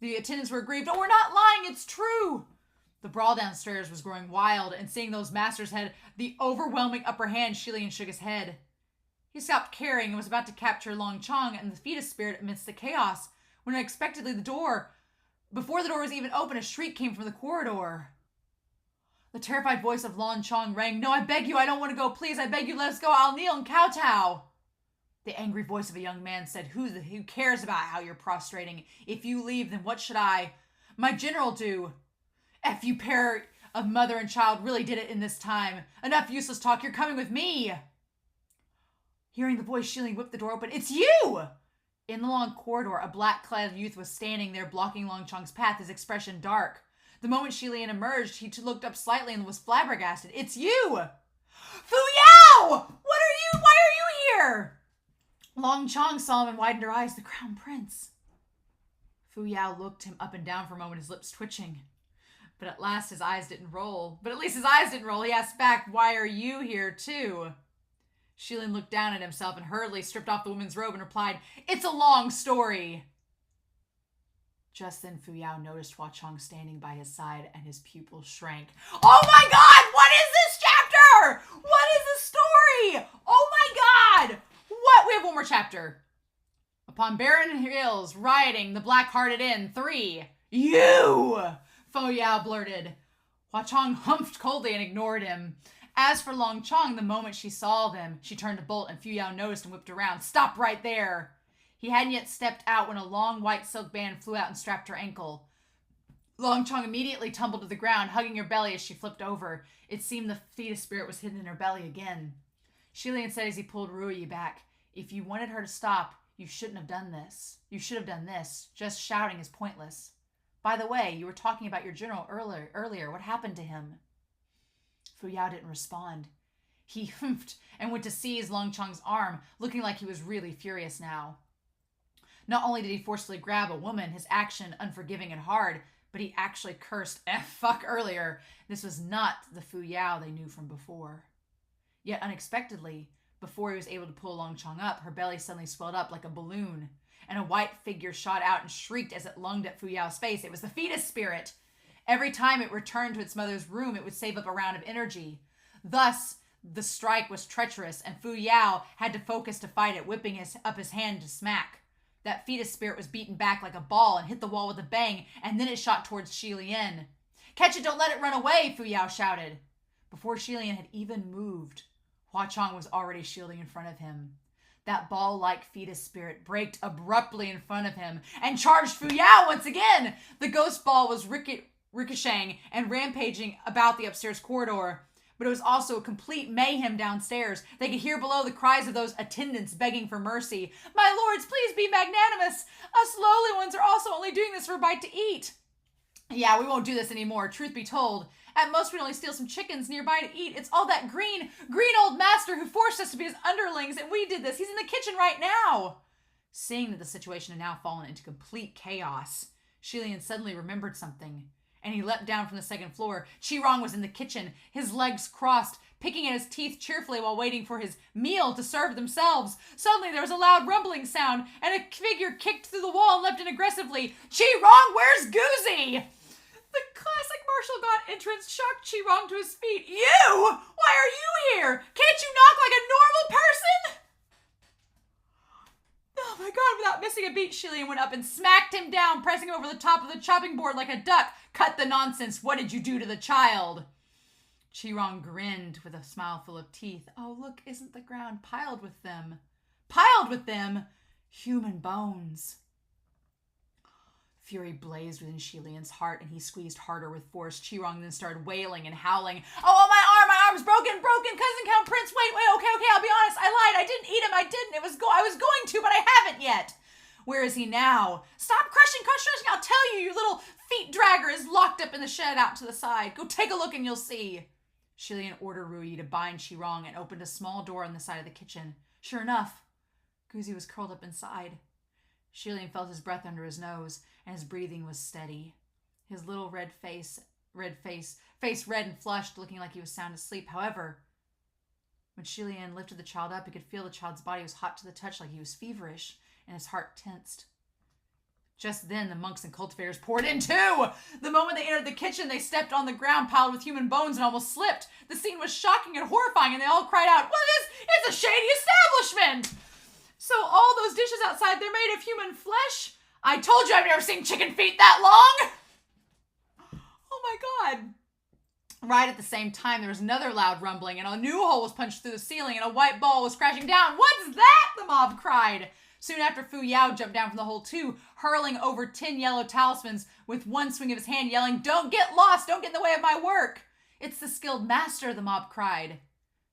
The attendants were aggrieved. Oh, we're not lying. It's true. The brawl downstairs was growing wild, and seeing those masters had the overwhelming upper hand, Shilian shook his head. He stopped caring and was about to capture Long Chong and the fetus spirit amidst the chaos, when unexpectedly before the door was even open, a shriek came from the corridor. The terrified voice of Long Chong rang, "No, I beg you, I don't want to go. Please, I beg you, let us go. I'll kneel and kowtow." The angry voice of a young man said, Who cares about how you're prostrating? If you leave, then what should my general do? F you pair of mother and child really did it in this time. Enough useless talk, you're coming with me. Hearing the voice, Shilian whipped the door open. It's you! In the long corridor, a black-clad youth was standing there blocking Long Chong's path, his expression dark. The moment Shilian emerged, he looked up slightly and was flabbergasted. It's you! Fu Yao! Why are you here? Long Chong saw him and widened her eyes. The Crown Prince. Fu Yao looked him up and down for a moment, his lips twitching. But at least his eyes didn't roll. He asked back, why are you here too? Shilian looked down at himself and hurriedly stripped off the woman's robe and replied, It's a long story. Just then Fu Yao noticed Hua Chong standing by his side and his pupils shrank. Oh my god! What is this chapter? What is the story? Oh my god! What? We have one more chapter. Upon barren hills, rioting, the black-hearted inn. 3. You! Fu Yao blurted. Hua Chong humphed coldly and ignored him. As for Long Chong, the moment she saw them, she turned to bolt, and Fu Yao noticed and whipped around. Stop right there! He hadn't yet stepped out when a long white silk band flew out and strapped her ankle. Long Chong immediately tumbled to the ground, hugging her belly as she flipped over. It seemed the fetus spirit was hidden in her belly again. Shilian said as he pulled Ruyi back, If you wanted her to stop, you shouldn't have done this. You should have done this. Just shouting is pointless. By the way, you were talking about your general earlier. What happened to him? Fu Yao didn't respond. He humphed and went to seize Long Chong's arm, looking like he was really furious now. Not only did he forcefully grab a woman, his action unforgiving and hard, but he actually cursed fuck earlier. This was not the Fu Yao they knew from before. Yet unexpectedly, before he was able to pull Long Chong up, her belly suddenly swelled up like a balloon, and a white figure shot out and shrieked as it lunged at Fu Yao's face. It was the fetus spirit. Every time it returned to its mother's room, it would save up a round of energy. Thus, the strike was treacherous, and Fu Yao had to focus to fight it, whipping up his hand to smack. That fetus spirit was beaten back like a ball and hit the wall with a bang, and then it shot towards Shilian. Catch it, don't let it run away, Fu Yao shouted. Before Shilian had even moved, Hua Chong was already shielding in front of him. That ball-like fetus spirit braked abruptly in front of him and charged Fu Yao once again. The ghost ball was ricocheting and rampaging about the upstairs corridor, but it was also a complete mayhem downstairs. They could hear below the cries of those attendants begging for mercy. My lords, please be magnanimous. Us lowly ones are also only doing this for a bite to eat. Yeah, we won't do this anymore, truth be told. At most, we'd only steal some chickens nearby to eat. It's all that green old master who forced us to be his underlings, and we did this. He's in the kitchen right now. Seeing that the situation had now fallen into complete chaos, Shilian suddenly remembered something, and he leapt down from the second floor. Qirong was in the kitchen, his legs crossed, picking at his teeth cheerfully while waiting for his meal to serve themselves. Suddenly, there was a loud rumbling sound, and a figure kicked through the wall and leapt in aggressively. Qirong, where's Goozy? The classic martial god entrance shocked Qirong to his feet. You? Why are you here? Can't you knock like a normal person? Oh my god, without missing a beat, Shilian went up and smacked him down, pressing him over the top of the chopping board like a duck. Cut the nonsense. What did you do to the child? Qirong grinned with a smile full of teeth. Oh, look, isn't the ground piled with them? Piled with them? Human bones. Fury blazed within Shilian's heart, and he squeezed harder with force. Qirong then started wailing and howling. Oh, my arm's broken, cousin Count Prince, wait, okay, I'll be honest, I lied, I didn't eat him, I didn't, I was going to, but I haven't yet. Where is he now? Stop crushing, I'll tell you, your little feet dragger is locked up in the shed out to the side. Go take a look and you'll see. Shilian ordered Ruyi to bind Qirong and opened a small door on the side of the kitchen. Sure enough, Goozy was curled up inside. Shilian felt his breath under his nose, and his breathing was steady. His little face red and flushed, looking like he was sound asleep. However, when Shilian lifted the child up, he could feel the child's body was hot to the touch, like he was feverish, and his heart tensed. Just then, the monks and cultivators poured in too. The moment they entered the kitchen, they stepped on the ground piled with human bones and almost slipped. The scene was shocking and horrifying, and they all cried out, "It's a shady establishment!" So all those dishes outside, they're made of human flesh? I told you I've never seen chicken feet that long! Oh my God. Right at the same time, there was another loud rumbling, and a new hole was punched through the ceiling, and a white ball was crashing down. "What's that?" the mob cried. Soon after, Fu Yao jumped down from the hole too, hurling over 10 yellow talismans with one swing of his hand, yelling, "Don't get lost! Don't get in the way of my work!" "It's the skilled master," the mob cried.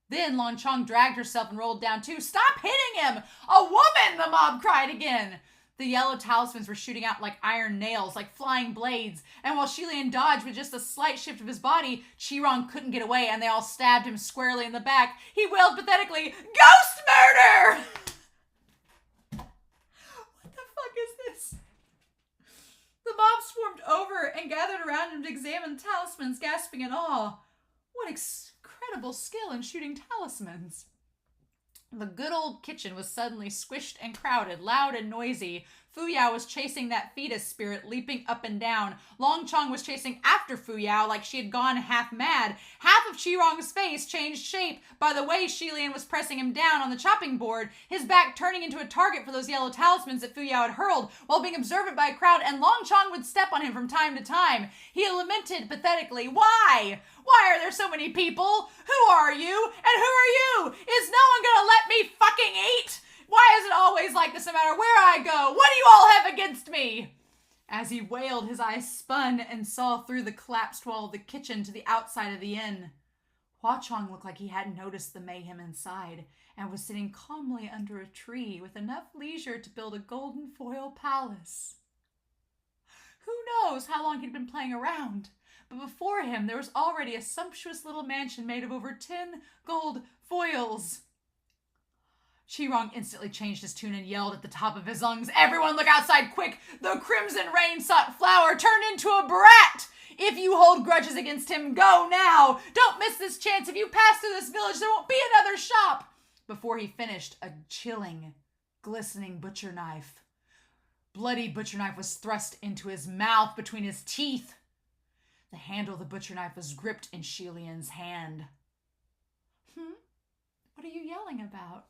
Then Long Chong dragged herself and rolled down too. "Stop hitting him! A woman!" the mob cried again. The yellow talismans were shooting out like iron nails, like flying blades. And while Shilian dodged with just a slight shift of his body, Qirong couldn't get away, and they all stabbed him squarely in the back. He wailed pathetically, "Ghost murder!" What the fuck is this? The mob swarmed over and gathered around him to examine the talismans, gasping in awe. What incredible skill in shooting talismans. The good old kitchen was suddenly squished and crowded, loud and noisy. Fu Yao was chasing that fetus spirit, leaping up and down. Long Chong was chasing after Fu Yao like she had gone half mad. Half of Qirong's face changed shape by the way Shilian was pressing him down on the chopping board, his back turning into a target for those yellow talismans that Fu Yao had hurled, while being observed by a crowd, and Long Chong would step on him from time to time. He lamented pathetically, "Why? Why are there so many people? Who are you? And who are you? Is no one gonna let me fucking eat? Why is it always like this no matter where I go? What do you all have against me?" As he wailed, his eyes spun and saw through the collapsed wall of the kitchen to the outside of the inn. Hua Chong looked like he hadn't noticed the mayhem inside and was sitting calmly under a tree with enough leisure to build a golden foil palace. Who knows how long he'd been playing around? But before him, there was already a sumptuous little mansion made of over 10 gold foils. Qirong instantly changed his tune and yelled at the top of his lungs, "Everyone look outside quick! The crimson rain-sought flower turned into a brat! If you hold grudges against him, go now! Don't miss this chance! If you pass through this village, there won't be another shop!" Before he finished, a chilling, glistening butcher knife. Bloody butcher knife was thrust into his mouth between his teeth. The handle of the butcher knife was gripped in Shilian's hand. What are you yelling about?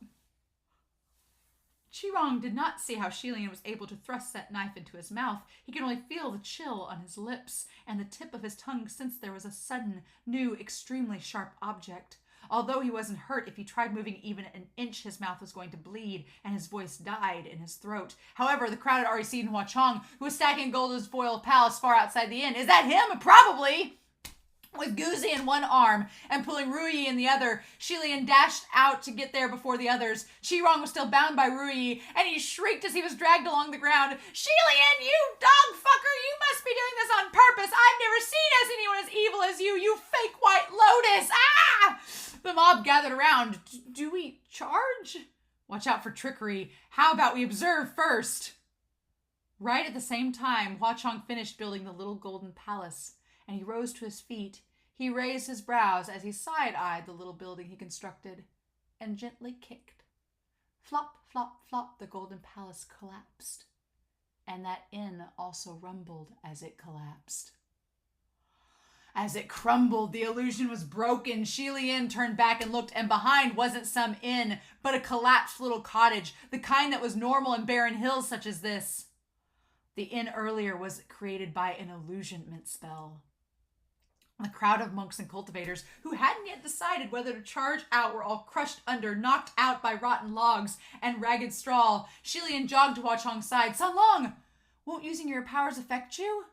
Qirong did not see how Shilian was able to thrust that knife into his mouth. He could only feel the chill on his lips and the tip of his tongue since there was a sudden, new, extremely sharp object. Although he wasn't hurt, if he tried moving even an inch, his mouth was going to bleed, and his voice died in his throat. However, the crowd had already seen Hua Chong, who was stacking gold in his foil palace far outside the inn. "Is that him? Probably!" With Guzi in one arm and pulling Ruyi in the other, Shilian dashed out to get there before the others. Qirong was still bound by Ruyi, and he shrieked as he was dragged along the ground. "Shilian, you dog fucker! You must be doing this on purpose! I've never seen anyone as evil as you, you fake white lotus! Ah!" The mob gathered around. "Do we charge? Watch out for trickery. How about we observe first?" Right at the same time, Hua Chong finished building the little golden palace, and he rose to his feet. He raised his brows as he side-eyed the little building he constructed, and gently kicked. Flop, flop, flop, the golden palace collapsed, and that inn also rumbled as it collapsed. As it crumbled, the illusion was broken. Shilian turned back and looked, and behind wasn't some inn, but a collapsed little cottage, the kind that was normal in barren hills such as this. The inn earlier was created by an illusionment spell. The crowd of monks and cultivators, who hadn't yet decided whether to charge out, were all crushed under, knocked out by rotten logs and ragged straw. Shilian jogged to Hua Chong's side. "Sun Long, won't using your powers affect you?"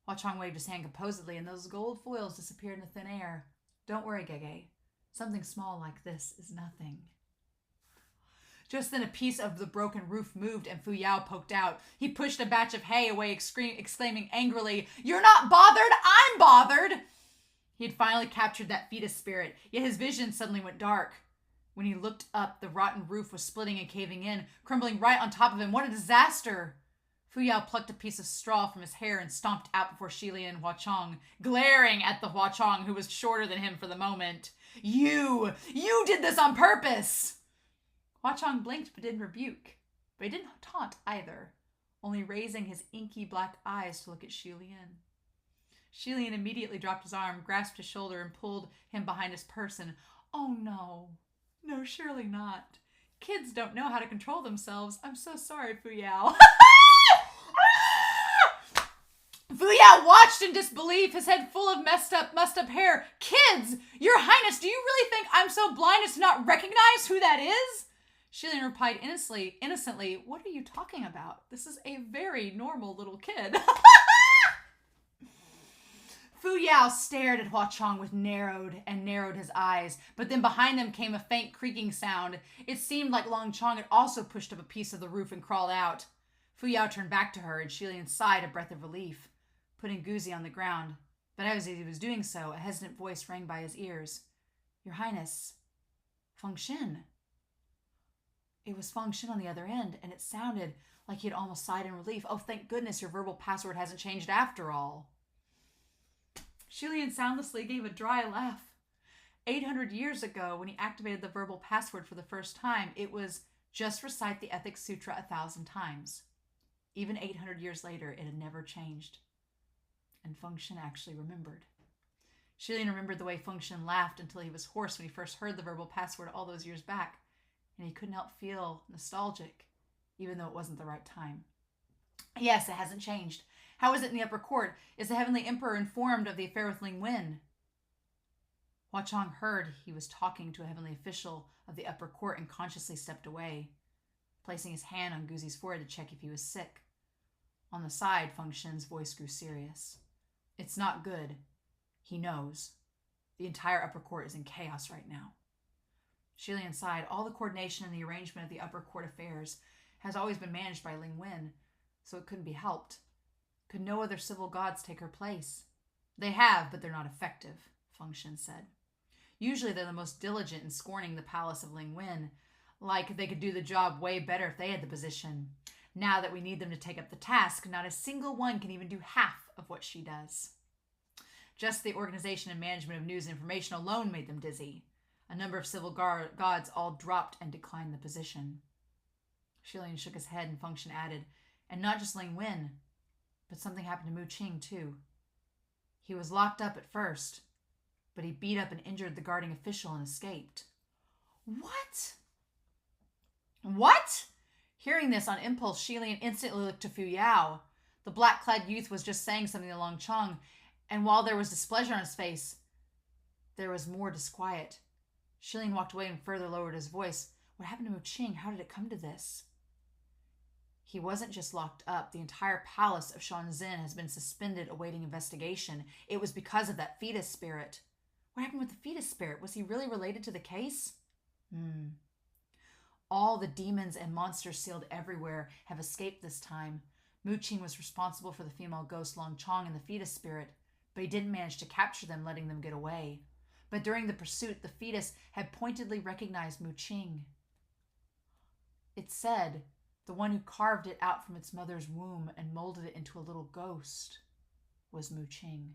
Hua Chong waved his hand composedly, and those gold foils disappeared into thin air. "Don't worry, Gege. Something small like this is nothing." Just then a piece of the broken roof moved, and Fu Yao poked out. He pushed a batch of hay away, exclaiming angrily, "You're not bothered? I'm bothered!" He had finally captured that fetus spirit, yet his vision suddenly went dark. When he looked up, the rotten roof was splitting and caving in, crumbling right on top of him. What a disaster! Fu Yao plucked a piece of straw from his hair and stomped out before Shilian and Hua Chong, glaring at the Hua Chong, who was shorter than him for the moment. You did this on purpose!" Hua Chong blinked but didn't rebuke. But he didn't taunt either. only raising his inky black eyes to look at Shilian. Shilian immediately dropped his arm, grasped his shoulder, and pulled him behind his person. Oh no. No, surely not. Kids don't know how to control themselves. I'm so sorry, Fuyao. Fuyao watched in disbelief, his head full of messed up hair. Kids! Your Highness, do you really think I'm so blind as to not recognize who that is? Shilian replied innocently, what are you talking about? This is a very normal little kid. Fuyao stared at Hua Chong with narrowed his eyes, but then behind them came a faint creaking sound. It seemed like Long Chong had also pushed up a piece of the roof and crawled out. Fuyao turned back to her, and Shilian sighed a breath of relief, putting Guzi on the ground. But as he was doing so, a hesitant voice rang by his ears. Your Highness, Feng Shin. It was Feng Shin on the other end, and it sounded like he had almost sighed in relief. Oh, thank goodness your verbal password hasn't changed after all. Shilian soundlessly gave a dry laugh. 800 years ago, when he activated the verbal password for the first time, it was just recite the Ethics Sutra 1,000 times. Even 800 years later, it had never changed. And Feng Shin actually remembered. Shilian remembered the way Feng Shin laughed until he was hoarse when he first heard the verbal password all those years back, and he couldn't help feel nostalgic, even though it wasn't the right time. Yes, it hasn't changed. How is it in the upper court? Is the Heavenly Emperor informed of the affair with Ling Wen? Hua Chong heard he was talking to a heavenly official of the upper court and consciously stepped away, placing his hand on Guzi's forehead to check if he was sick. On the side, Feng Shin's voice grew serious. It's not good. He knows. The entire upper court is in chaos right now. Shilian sighed. All the coordination and the arrangement of the upper court affairs has always been managed by Ling Wen, so it couldn't be helped. Could no other civil gods take her place? They have, but they're not effective, Feng Shin said. Usually they're the most diligent in scorning the palace of Ling Wen, like they could do the job way better if they had the position. Now that we need them to take up the task, not a single one can even do half of what she does. Just the organization and management of news and information alone made them dizzy. A number of civil gods all dropped and declined the position. Shilian shook his head and Feng Shin added, and not just Ling Wen, but something happened to Mu Qing too. He was locked up at first, but he beat up and injured the guarding official and escaped. What? What? Hearing this on impulse, Shilian instantly looked to Fuyao. The black-clad youth was just saying something to Long Chong, and while there was displeasure on his face, there was more disquiet. Shilian walked away and further lowered his voice. What happened to Mu Qing? How did it come to this? He wasn't just locked up. The entire palace of Shenzhen has been suspended awaiting investigation. It was because of that fetus spirit. What happened with the fetus spirit? Was he really related to the case? All the demons and monsters sealed everywhere have escaped this time. Mu Qing was responsible for the female ghost Long Chong and the fetus spirit, but he didn't manage to capture them, letting them get away. But during the pursuit, the fetus had pointedly recognized Mu Qing. It said, the one who carved it out from its mother's womb and molded it into a little ghost was Mu Qing.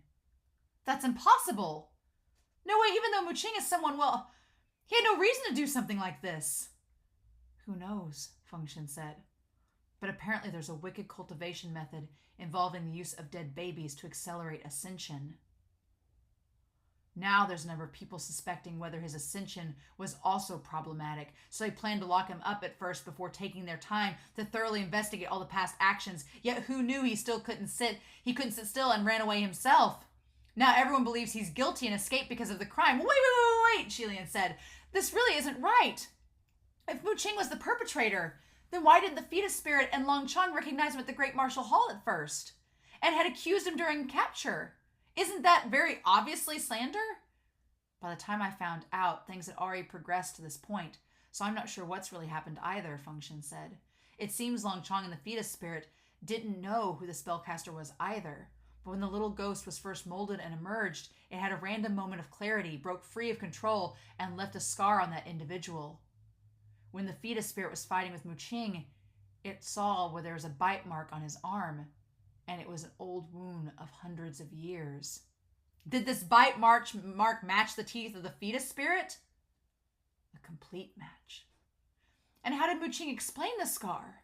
That's impossible! No way, even though Mu Qing is someone, well, he had no reason to do something like this. Who knows, Feng Shin said. But apparently there's a wicked cultivation method involving the use of dead babies to accelerate ascension. Now there's a number of people suspecting whether his ascension was also problematic, so they planned to lock him up at first before taking their time to thoroughly investigate all the past actions. Yet who knew he couldn't sit still and ran away himself? Now everyone believes he's guilty and escaped because of the crime. Wait, Shilian said. This really isn't right. If Mu Qing was the perpetrator, then why didn't the fetus spirit and Long Chong recognize him at the Great Martial Hall at first, and had accused him during capture? Isn't that very obviously slander? By the time I found out, things had already progressed to this point, so I'm not sure what's really happened either, Feng Shin said. It seems Long Chong and the fetus spirit didn't know who the spellcaster was either, but when the little ghost was first molded and emerged, it had a random moment of clarity, broke free of control, and left a scar on that individual. When the fetus spirit was fighting with Mu Qing, it saw where there was a bite mark on his arm, and it was an old wound of hundreds of years. Did this bite mark match the teeth of the fetus spirit? A complete match. And how did Mu Qing explain the scar?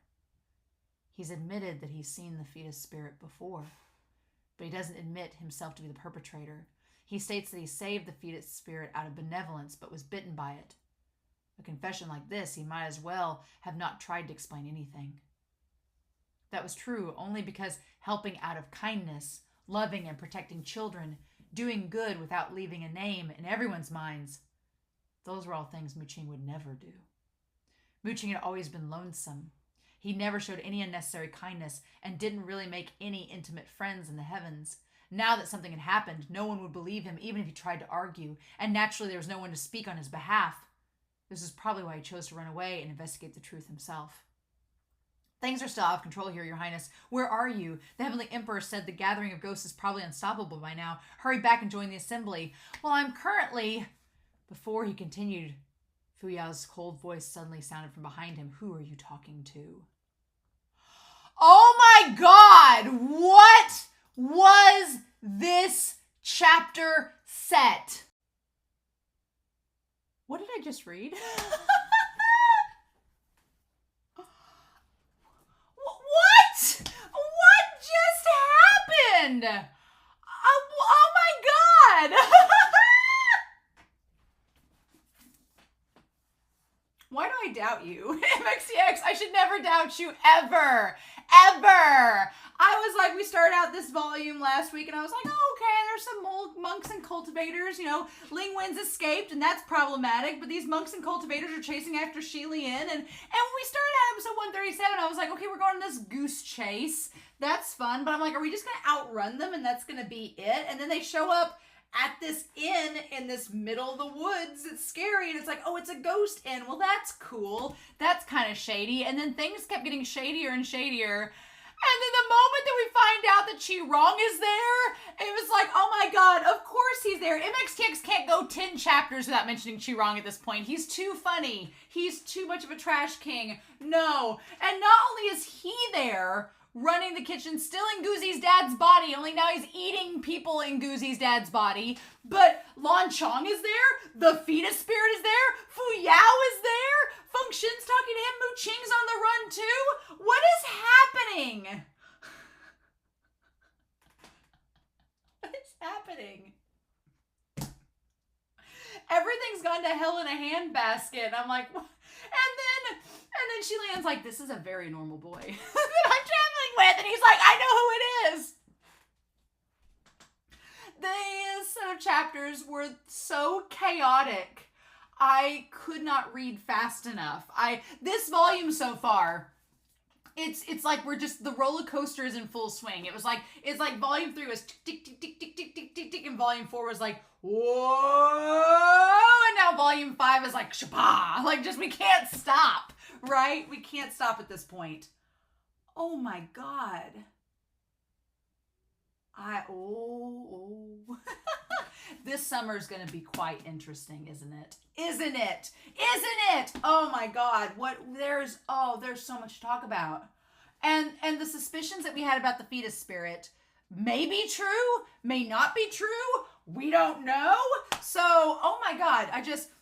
He's admitted that he's seen the fetus spirit before, but he doesn't admit himself to be the perpetrator. He states that he saved the fetus spirit out of benevolence, but was bitten by it. A confession like this, he might as well have not tried to explain anything. That was true only because helping out of kindness, loving and protecting children, doing good without leaving a name in everyone's minds, those were all things Muching would never do. Muching had always been lonesome. He never showed any unnecessary kindness and didn't really make any intimate friends in the heavens. Now that something had happened, no one would believe him even if he tried to argue, and naturally there was no one to speak on his behalf. This is probably why he chose to run away and investigate the truth himself. Things are still out of control here, Your Highness. Where are you? The Heavenly Emperor said the gathering of ghosts is probably unstoppable by now. Hurry back and join the assembly. Well, I'm currently... Before he continued, Fu Yao's cold voice suddenly sounded from behind him. Who are you talking to? Oh my God! What was this chapter set? What did I just read? What? What just happened? Oh my God! Why do I doubt you? MXTX, I should never doubt you ever. Ever. I was like, we started out this volume last week and I was like, oh, okay, there's some old monks and cultivators, you know, Ling Wen's escaped and that's problematic, but these monks and cultivators are chasing after Shi Lian. And when we started at episode 137, I was like, okay, we're going on this goose chase. That's fun. But I'm like, are we just going to outrun them and that's going to be it? And then they show up at this inn in this middle of the woods. It's scary. And it's like, oh, it's a ghost inn. Well, that's cool. That's kind of shady. And then things kept getting shadier and shadier. And then the moment that we find out that Qi-Rong is there, it was like, oh my God, of course he's there. MXTX can't go 10 chapters without mentioning Qi-Rong at this point. He's too funny. He's too much of a trash king. No. And not only is he there, running the kitchen, still in Guzi's dad's body, only now he's eating people in Guzi's dad's body. But Lan Chong is there, the fetus spirit is there, Fu Yao is there, Feng Shin's talking to him, Mu Qing's on the run too. What is happening? What is happening? Everything's gone to hell in a handbasket. I'm like, what? And then Shi Lian's like, this is a very normal boy that I'm traveling with. And he's like, I know who it is. These set of chapters were so chaotic. I could not read fast enough. This volume so far, it's like we're just, the roller coaster is in full swing. It's like volume 3 was tick, tick, tick, tick, tick, tick, tick, tick, and volume 4 was like, whoa, and now volume 5 is like, shabah, like just, we can't stop, right? We can't stop at this point. Oh my God. This summer is going to be quite interesting, isn't it? Isn't it? Isn't it? Oh my God. There's so much to talk about. And the suspicions that we had about the fetus spirit may be true, may not be true. We don't know. So, oh my God.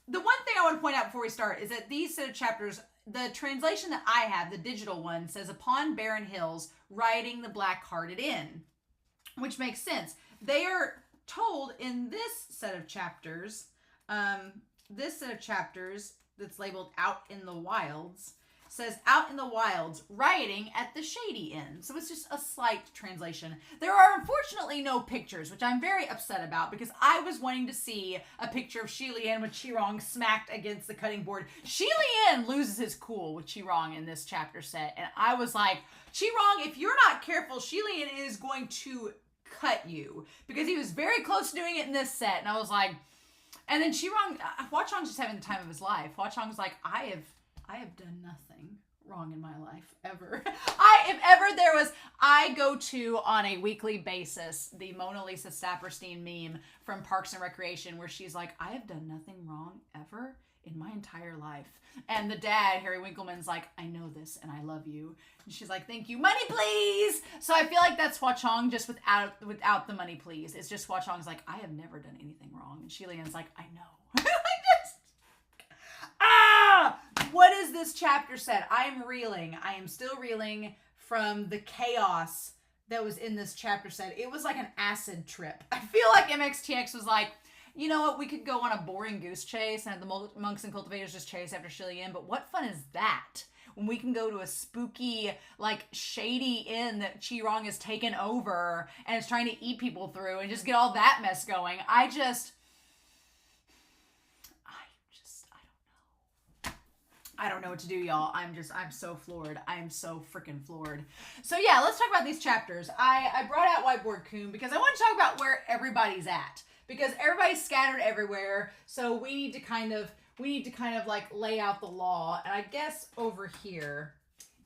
The one thing I want to point out before we start is that these set of chapters, the translation that I have, the digital one, says, upon barren hills, riding the black-hearted in, which makes sense. They are told in this set of chapters, that's labeled Out in the Wilds, says out in the wilds, rioting at the Shady Inn. So it's just a slight translation. There are unfortunately no pictures, which I'm very upset about because I was wanting to see a picture of Shi Lian with Qi-Rong smacked against the cutting board. Shi Lian loses his cool with Qi-Rong in this chapter set. And I was like, Qi-Rong, if you're not careful, Shi Lian is going to cut you, because he was very close to doing it in this set. And I was like, and then Qi-Rong, Hua Chong's just having the time of his life. Hua Chong's like, I have done nothing wrong in my life ever. If ever there was, I go to on a weekly basis the Mona Lisa Saperstein meme from Parks and Recreation where she's like, I have done nothing wrong ever in my entire life. And the dad, Harry Winkleman's like, I know this and I love you. And she's like, thank you, money please. So I feel like that's Hua Chong just without the money please. It's just Hua Chong's like, I have never done anything wrong. And Shi Lian's like, I know. What is this chapter set? I am reeling. I am still reeling from the chaos that was in this chapter said. It was like an acid trip. I feel like MXTX was like, you know what, we could go on a boring goose chase and have the monks and cultivators just chase after Shilly Inn, but what fun is that? When we can go to a spooky, like, shady inn that Chi-Rong has taken over and is trying to eat people through and just get all that mess going. I don't know. I don't know what to do, y'all. I'm so floored. I am so freaking floored. So yeah, let's talk about these chapters. I brought out Whiteboard Coon because I want to talk about where everybody's at. Because everybody's scattered everywhere. So we need to kind of like lay out the law. And I guess over here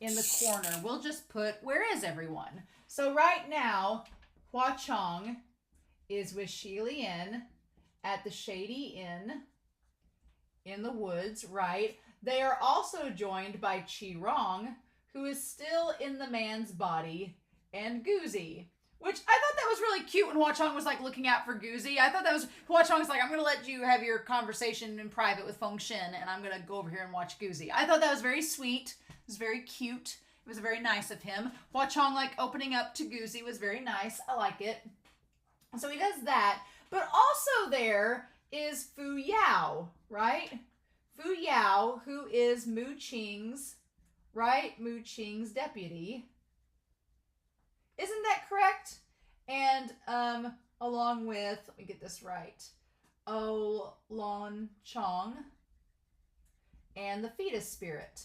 in the corner, we'll just put, where is everyone? So right now, Hua Chong is with Shili Inn at the Shady Inn in the woods, right? They are also joined by Chi-Rong, who is still in the man's body, and Goozy. Which I thought that was really cute when Hua Chong was like looking out for Goozy. I thought that was, Hua Chong's like, I'm going to let you have your conversation in private with Feng Shen, and I'm going to go over here and watch Goozy. I thought that was very sweet. It was very cute. It was very nice of him. Hua Chong like opening up to Goozy was very nice. I like it. So he does that. But also there is Fu Yao, right? Fu Yao, who is Mu Qing's, right? Mu Qing's deputy. Isn't that correct? And along with, let me get this right, O Lon Chong and the fetus spirit.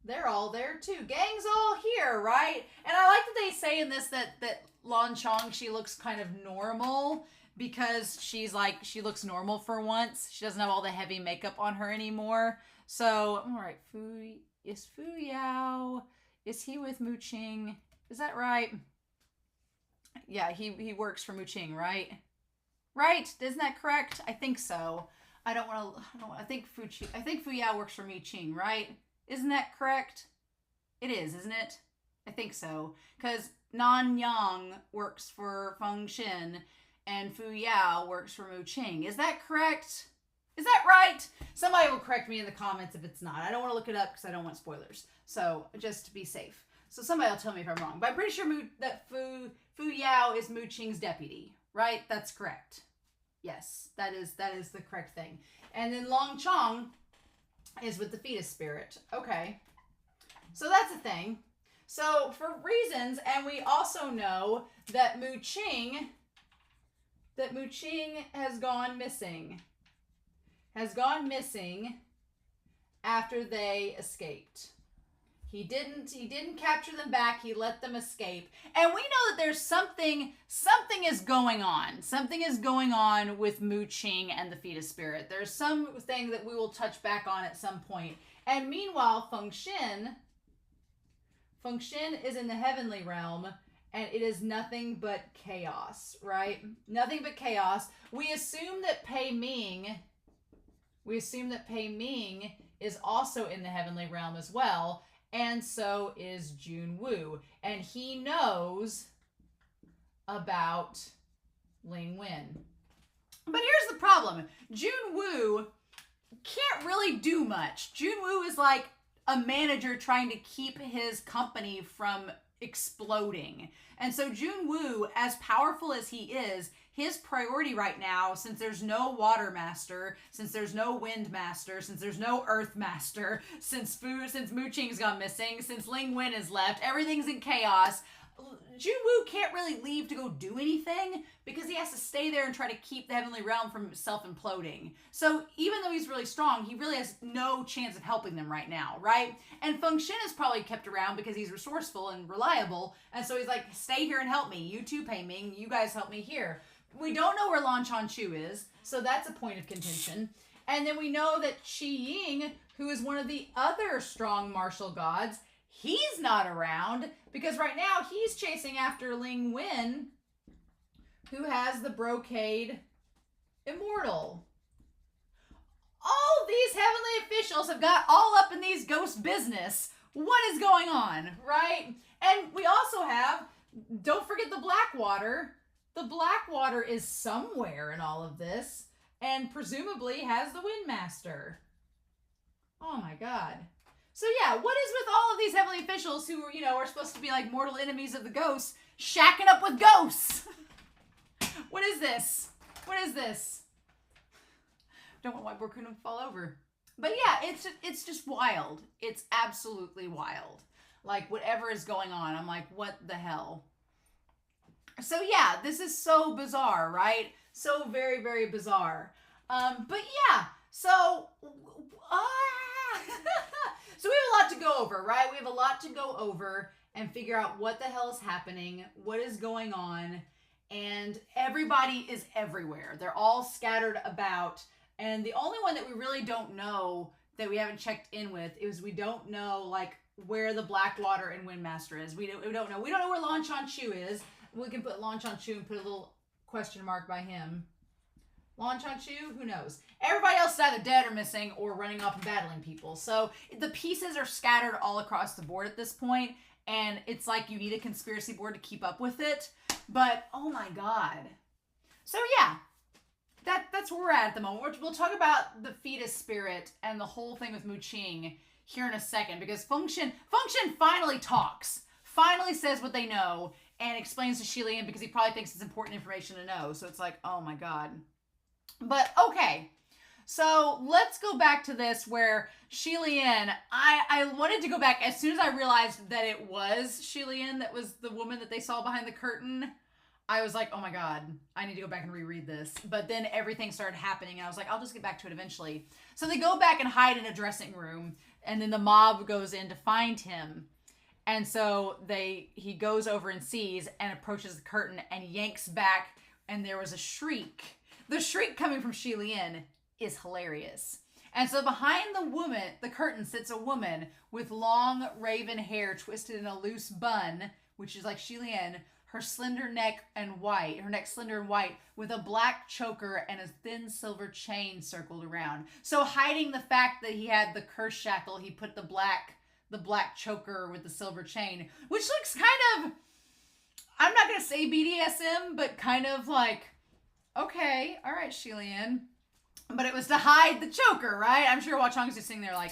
They're all there too. Gang's all here, right? And I like that they say in this that Lon Chong, she looks kind of normal because she's like, she looks normal for once. She doesn't have all the heavy makeup on her anymore. So, all right, Fu Yao, is he with Mu Qing? Is that right? Yeah, he works for Mu Qing, right? Right? Isn't that correct? I think so. I think Fu Yao works for Mu Qing, right? Isn't that correct? It is, isn't it? I think so. Because Nan Yang works for Feng Shen and Fu Yao works for Mu Qing. Is that correct? Is that right? Somebody will correct me in the comments if it's not. I don't want to look it up because I don't want spoilers. So, just to be safe. So somebody will tell me if I'm wrong. But I'm pretty sure that Fu Yao is Mu Qing's deputy, right? That's correct. Yes, that is the correct thing. And then Long Chong is with the fetus spirit. Okay. So that's a thing. So for reasons, and we also know that Mu Qing has gone missing. Has gone missing after they escaped. He didn't capture them back. He let them escape. And we know that there's something is going on. Something is going on with Mu Qing and the fetus spirit. There's something that we will touch back on at some point. And meanwhile, Feng Shen is in the heavenly realm, and it is nothing but chaos, right? Nothing but chaos. We assume that Pei Ming is also in the heavenly realm as well. And so is Jun Woo. And he knows about Ling Wen. But here's the problem. Jun Woo can't really do much. Jun Woo is like a manager trying to keep his company from exploding. And so Jun Woo, as powerful as he is, his priority right now, since there's no water master, since there's no wind master, since there's no earth master, since Mu Qing's gone missing, since Ling Wen is left, everything's in chaos. Jun Woo can't really leave to go do anything because he has to stay there and try to keep the heavenly realm from self-imploding. So even though he's really strong, he really has no chance of helping them right now, right? And Feng Shen is probably kept around because he's resourceful and reliable. And so he's like, stay here and help me. You too, Pei Ming. You guys help me here. We don't know where Lan Chuanchu is, so that's a point of contention. And then we know that Qi Ying, who is one of the other strong martial gods, he's not around because right now he's chasing after Ling Wen, who has the brocade immortal. All these heavenly officials have got all up in these ghost business. What is going on, right? And we also have, don't forget the Blackwater. The Blackwater is somewhere in all of this and presumably has the Windmaster. Oh my God. So yeah, what is with all of these heavenly officials who are, are supposed to be like mortal enemies of the ghosts, shacking up with ghosts? What is this? What is this? Don't want whiteboard cream to fall over. But yeah, it's just wild. It's absolutely wild. Like, whatever is going on, I'm like, what the hell? So yeah, this is so bizarre, right? So very, very bizarre. But yeah, so so we have a lot to go over, right? We have a lot to go over and figure out what the hell is happening, what is going on, and everybody is everywhere. They're all scattered about, and the only one that we really don't know, that we haven't checked in with, is we don't know, like, where the Blackwater and Windmaster is. We don't know. We don't know where Lon Chan Chu is. We can put Lon Chan Chu and put a little question mark by him. Lon Chan Chu? Who knows? Everybody else is either dead or missing or running off and battling people. So the pieces are scattered all across the board at this point, and it's like you need a conspiracy board to keep up with it. But, oh my god. So yeah, that's where we're at the moment. We'll talk about the fetus spirit and the whole thing with Mu Qing here in a second, because Function finally talks. Finally says what they know and explains to Shi Lian, because he probably thinks it's important information to know. So it's like, oh my god. But okay, so let's go back to this where Shi Lian, I wanted to go back as soon as I realized that it was Shi Lian that was the woman that they saw behind the curtain. I was like, oh my god, I need to go back and reread this. But then everything started happening, and I was like, I'll just get back to it eventually. So they go back and hide in a dressing room, and then the mob goes in to find him. And so he goes over and sees and approaches the curtain and yanks back, and there was a shriek. The shriek coming from Shi Lian is hilarious. And so behind the curtain sits a woman with long raven hair twisted in a loose bun, which is like Shi Lian, her neck slender and white, with a black choker and a thin silver chain circled around. So hiding the fact that he had the curse shackle, he put the black choker with the silver chain, which looks kind of, I'm not going to say BDSM, but kind of like, okay, all right, Shi Lian. But it was to hide the choker, right? I'm sure Hua Chong's just sitting there like,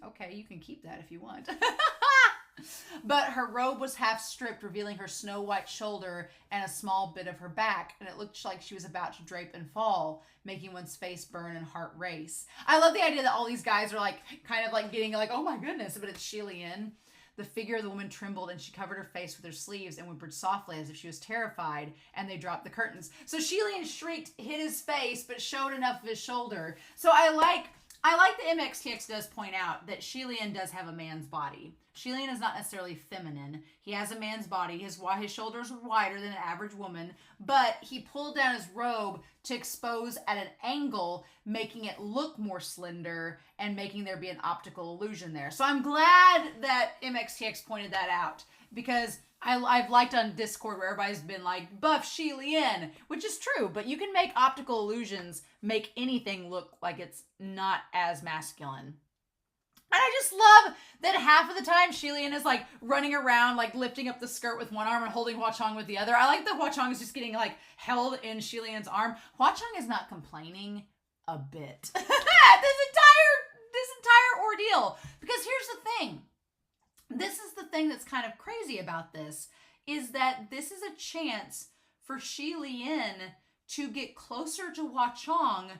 okay, you can keep that if you want. But her robe was half stripped, revealing her snow white shoulder and a small bit of her back, and it looked like she was about to drape and fall, making one's face burn and heart race. I love the idea that all these guys are like, kind of like getting like, oh my goodness, but it's Shi Lian. The figure of the woman trembled, and she covered her face with her sleeves and whimpered softly as if she was terrified, and they dropped the curtains. So Shi Lian shrieked, hit his face, but showed enough of his shoulder. So I like that MXTX does point out that Shi Lian does have a man's body. Shi Lian is not necessarily feminine. He has a man's body. His shoulders are wider than an average woman, but he pulled down his robe to expose at an angle, making it look more slender and making there be an optical illusion there. So I'm glad that MXTX pointed that out, because I've liked on Discord where everybody's been like, buff Shi Lian, which is true, but you can make optical illusions make anything look like it's not as masculine. And I just love that half of the time Shi Lian is like running around, like lifting up the skirt with one arm and holding Hua Chong with the other. I like that Hua Chong is just getting like held in Shi Lian's arm. Hua Chong is not complaining a bit. this entire ordeal. Because here's the thing. This is the thing that's kind of crazy about this, is that this is a chance for Shi Lian to get closer to Hua Chong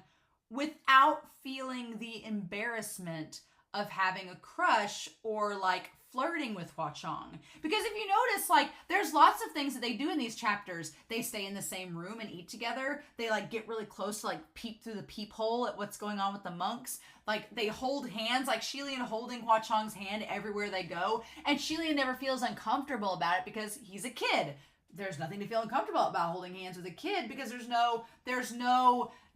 without feeling the embarrassment of having a crush or like flirting with Hua Chong. Because if you notice, like, there's lots of things that they do in these chapters. They stay in the same room and eat together. They like get really close to like peep through the peephole at what's going on with the monks. Like they hold hands, like Shi Lian holding Hua Chong's hand everywhere they go. And Shi Lian never feels uncomfortable about it because he's a kid. There's nothing to feel uncomfortable about holding hands with a kid, because there's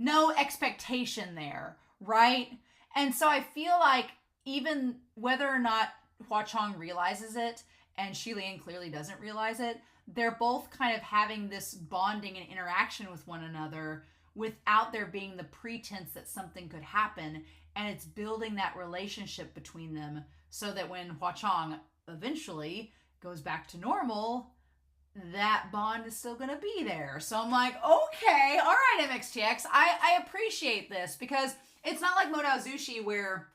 no expectation there, right? And so I feel like even whether or not Hua Chong realizes it, and Shi Lian clearly doesn't realize it, they're both kind of having this bonding and interaction with one another without there being the pretense that something could happen, and it's building that relationship between them so that when Hua Chong eventually goes back to normal, that bond is still going to be there. So I'm like, okay, all right, MXTX, I appreciate this, because it's not like Modao Zushi where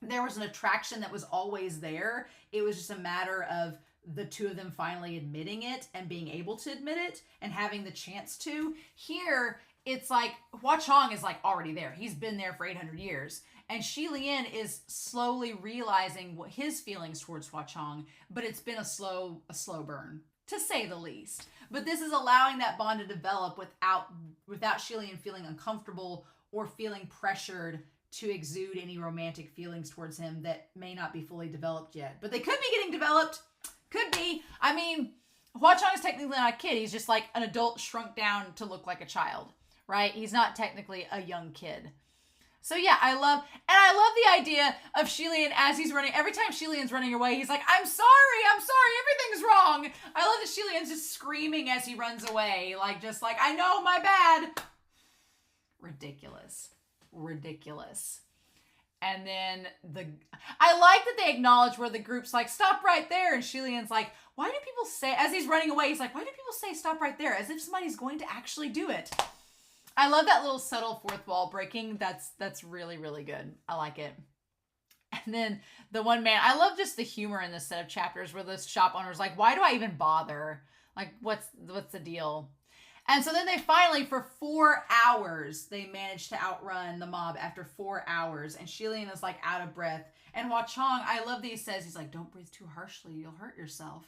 there was an attraction that was always there. It was just a matter of the two of them finally admitting it and being able to admit it and having the chance to. Here, it's like Hua Chong is like already there. He's been there for 800 years. And Shi Lian is slowly realizing what his feelings towards Hua Chong, but it's been a slow burn, to say the least. But this is allowing that bond to develop without Shi Lian feeling uncomfortable or feeling pressured to exude any romantic feelings towards him that may not be fully developed yet. But they could be getting developed. Could be. I mean, Hua Chong is technically not a kid. He's just like an adult shrunk down to look like a child, right? He's not technically a young kid. So yeah, I love the idea of Shi Lian as he's running. Every time Shi Lian's running away, he's like, I'm sorry, everything's wrong. I love that Shi Lian's just screaming as he runs away. Like, just like, I know, my bad. Ridiculous. And then I like that they acknowledge where the group's like, stop right there. And Shi Lian's like, why do people say, as he's running away, he's like, why do people say stop right there? As if somebody's going to actually do it. I love that little subtle fourth wall breaking. That's really, really good. I like it. And then the one man, I love just the humor in this set of chapters where the shop owner's like, why do I even bother? Like, what's the deal? And so then they finally, for 4 hours, they managed to outrun the mob after 4 hours. And Shi Lian is like out of breath. And Hua Chong, I love that he says, he's like, don't breathe too harshly. You'll hurt yourself.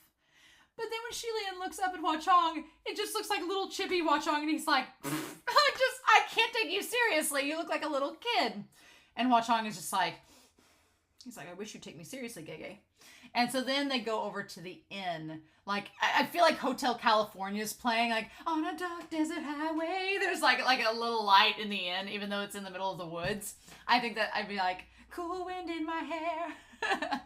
But then when Shi Lian looks up at Hua Chong, it just looks like little chippy Hua Chong. And he's like, I can't take you seriously. You look like a little kid. And Hua Chong is just like, he's like, I wish you'd take me seriously, Gege. And so then they go over to the inn. Like, I feel like Hotel California is playing, like, on a dark desert highway. There's like a little light in the inn, even though it's in the middle of the woods. I think that I'd be like, cool wind in my hair.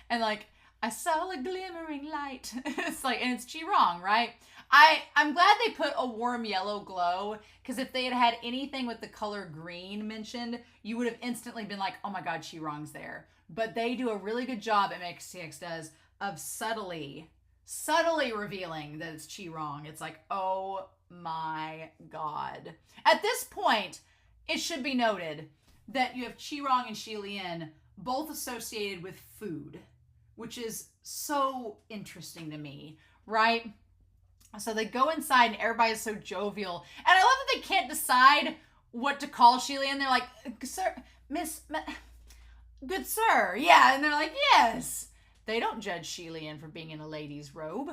And like, I saw a glimmering light. It's like, and it's Chi-Rong, right? I'm glad they put a warm yellow glow, because if they had had anything with the color green mentioned, you would have instantly been like, oh my God, Chi-Rong's there. But they do a really good job, MXTX does, of subtly revealing that it's Chi-Rong. It's like, oh my God. At this point, it should be noted that you have Chi-Rong and Shi Lian both associated with food, which is so interesting to me, right? So they go inside and everybody's so jovial. And I love that they can't decide what to call Shi Lian. They're like, sir, good sir. Yeah, and they're like, yes. They don't judge Shi Lian for being in a lady's robe.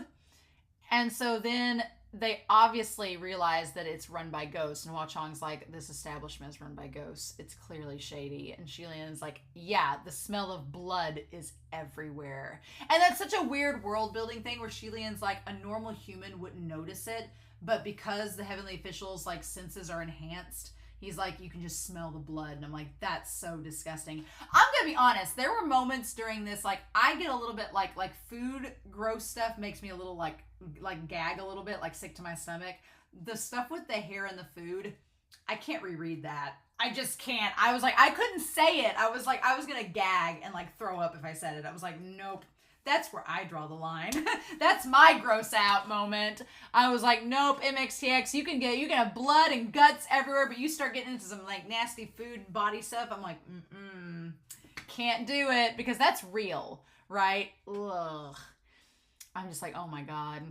And so then they obviously realize that it's run by ghosts. And Hua Chong's like, this establishment is run by ghosts. It's clearly shady. And Shi Lian's like, yeah, the smell of blood is everywhere. And that's such a weird world building thing where Shi Lian's like, a normal human wouldn't notice it. But because the heavenly officials' like senses are enhanced, he's like, you can just smell the blood. And I'm like, that's so disgusting. I'm going to be honest. There were moments during this, like, I get a little bit like food gross stuff makes me a little like gag a little bit, like sick to my stomach. The stuff with the hair and the food, I can't reread that. I just can't. I was like, I couldn't say it. I was like, I was going to gag and like throw up if I said it. I was like, nope. That's where I draw the line. That's my gross out moment. I was like, nope, MXTX, you can have blood and guts everywhere, but you start getting into some like nasty food and body stuff. I'm like, can't do it, because that's real, right? Ugh. I'm just like, oh my God.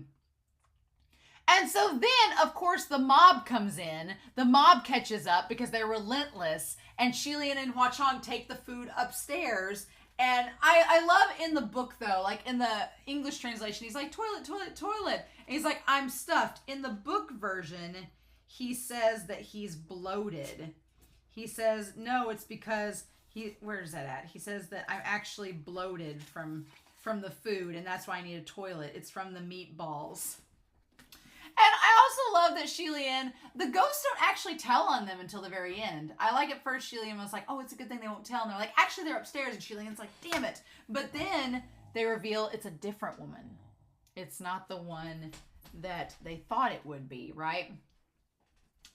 And so then, of course, the mob comes in. The mob catches up because they're relentless. And Shi Lian and Hua Chong take the food upstairs. And I love in the book, though, like in the English translation, he's like, toilet, toilet, toilet. And he's like, I'm stuffed. In the book version, he says that he's bloated. He says, no, it's because where's that at? He says that I'm actually bloated from the food, and that's why I need a toilet. It's from the meatballs. And I also love that Shi Lian, the ghosts don't actually tell on them until the very end. I like at first Shi Lian was like, oh, it's a good thing they won't tell. And they're like, actually, they're upstairs. And Shi Lian's like, damn it. But then they reveal it's a different woman. It's not the one that they thought it would be, right?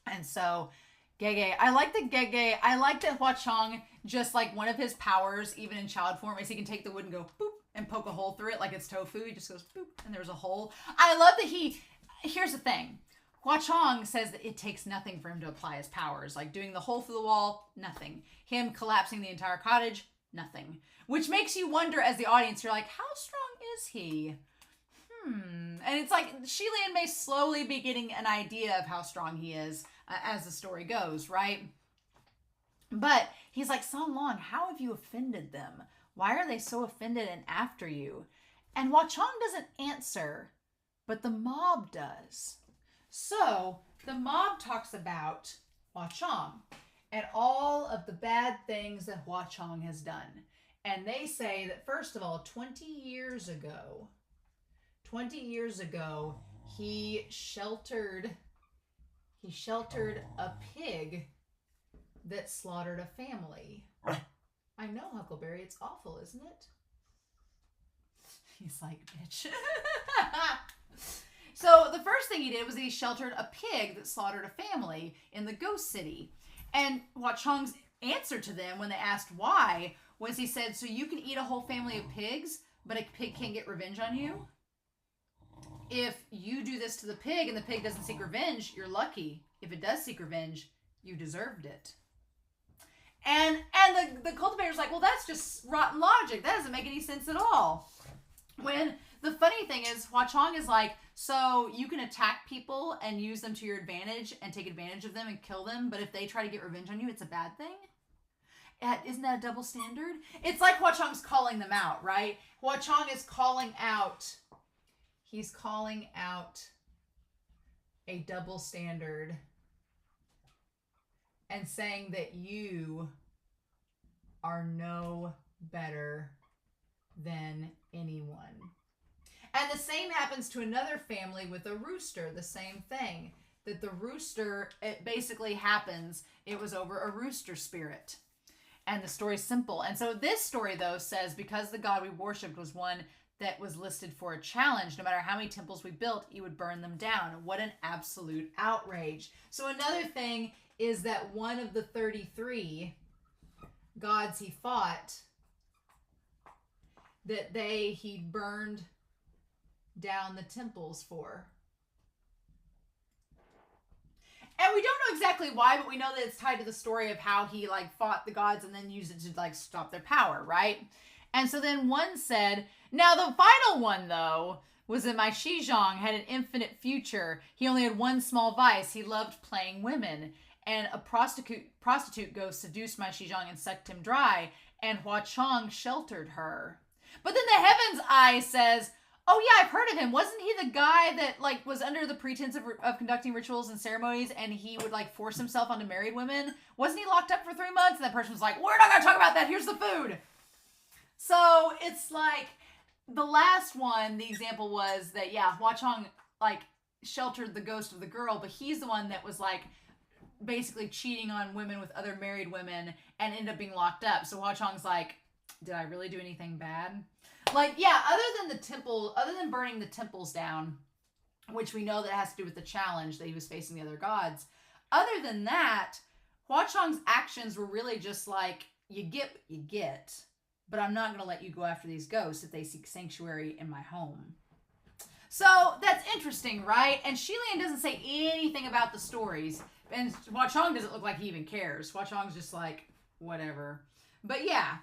And so Gege, I like that Hua Chong, just like one of his powers, even in child form, is he can take the wood and go boop and poke a hole through it like it's tofu. He just goes boop and there's a hole. I love that here's the thing. Hua Chong says that it takes nothing for him to apply his powers. Like doing the hole through the wall, nothing. Him collapsing the entire cottage, Nothing. Which makes you wonder as the audience, you're like, how strong is he? And it's like Shelian may slowly be getting an idea of how strong he is as the story goes, right? But he's like, San Long, how have you offended them? Why are they so offended and after you? And Hua Chong doesn't answer, but the mob does. So the mob talks about Hua Chong and all of the bad things that Hua Chong has done. And they say that, first of all, 20 years ago, he sheltered a pig that slaughtered a family. I know, Huckleberry, it's awful, isn't it? He's like, bitch. So the first thing he did was he sheltered a pig that slaughtered a family in the ghost city. And Hua Chong's answer to them when they asked why was he said, so you can eat a whole family of pigs, but a pig can't get revenge on you? If you do this to the pig and the pig doesn't seek revenge, you're lucky. If it does seek revenge, you deserved it. And the cultivator's like, well, that's just rotten logic. That doesn't make any sense at all. When the funny thing is, Hua Chong is like, so you can attack people and use them to your advantage and take advantage of them and kill them, but if they try to get revenge on you, it's a bad thing? Isn't that a double standard? It's like Hua Chong's calling them out, right? Hua Chong is calling out, he's calling out a double standard and saying that you are no better than anyone. And the same happens to another family with a rooster, the same thing. That the rooster, it basically happens, it was over a rooster spirit. And the story's simple. And so this story, though, says because the god we worshipped was one that was listed for a challenge, no matter how many temples we built, he would burn them down. What an absolute outrage. So another thing is that one of the 33 gods he fought, that he burned down the temples for. And we don't know exactly why, but we know that it's tied to the story of how he like fought the gods and then used it to like stop their power, right? And so then one said, now the final one though was that my Shizhong had an infinite future. He only had one small vice. He loved playing women. And a prostitute ghost seduced my Shizhong and sucked him dry, and Hua Chong sheltered her. But then the Heaven's Eye says, oh yeah, I've heard of him. Wasn't he the guy that like was under the pretense of conducting rituals and ceremonies, and he would like force himself onto married women? Wasn't he locked up for 3 months? And that person was like, we're not going to talk about that. Here's the food. So it's like the last one, the example was that, yeah, Hua Chong like sheltered the ghost of the girl, but he's the one that was like basically cheating on women with other married women and ended up being locked up. So Hua Chong's like, did I really do anything bad? Like, yeah, other than burning the temples down, which we know that has to do with the challenge that he was facing the other gods, other than that, Hua Chong's actions were really just like, you get what you get, but I'm not going to let you go after these ghosts if they seek sanctuary in my home. So that's interesting, right? And Shelian doesn't say anything about the stories. And Hua Chong doesn't look like he even cares. Hua Chong's just like, whatever. But yeah,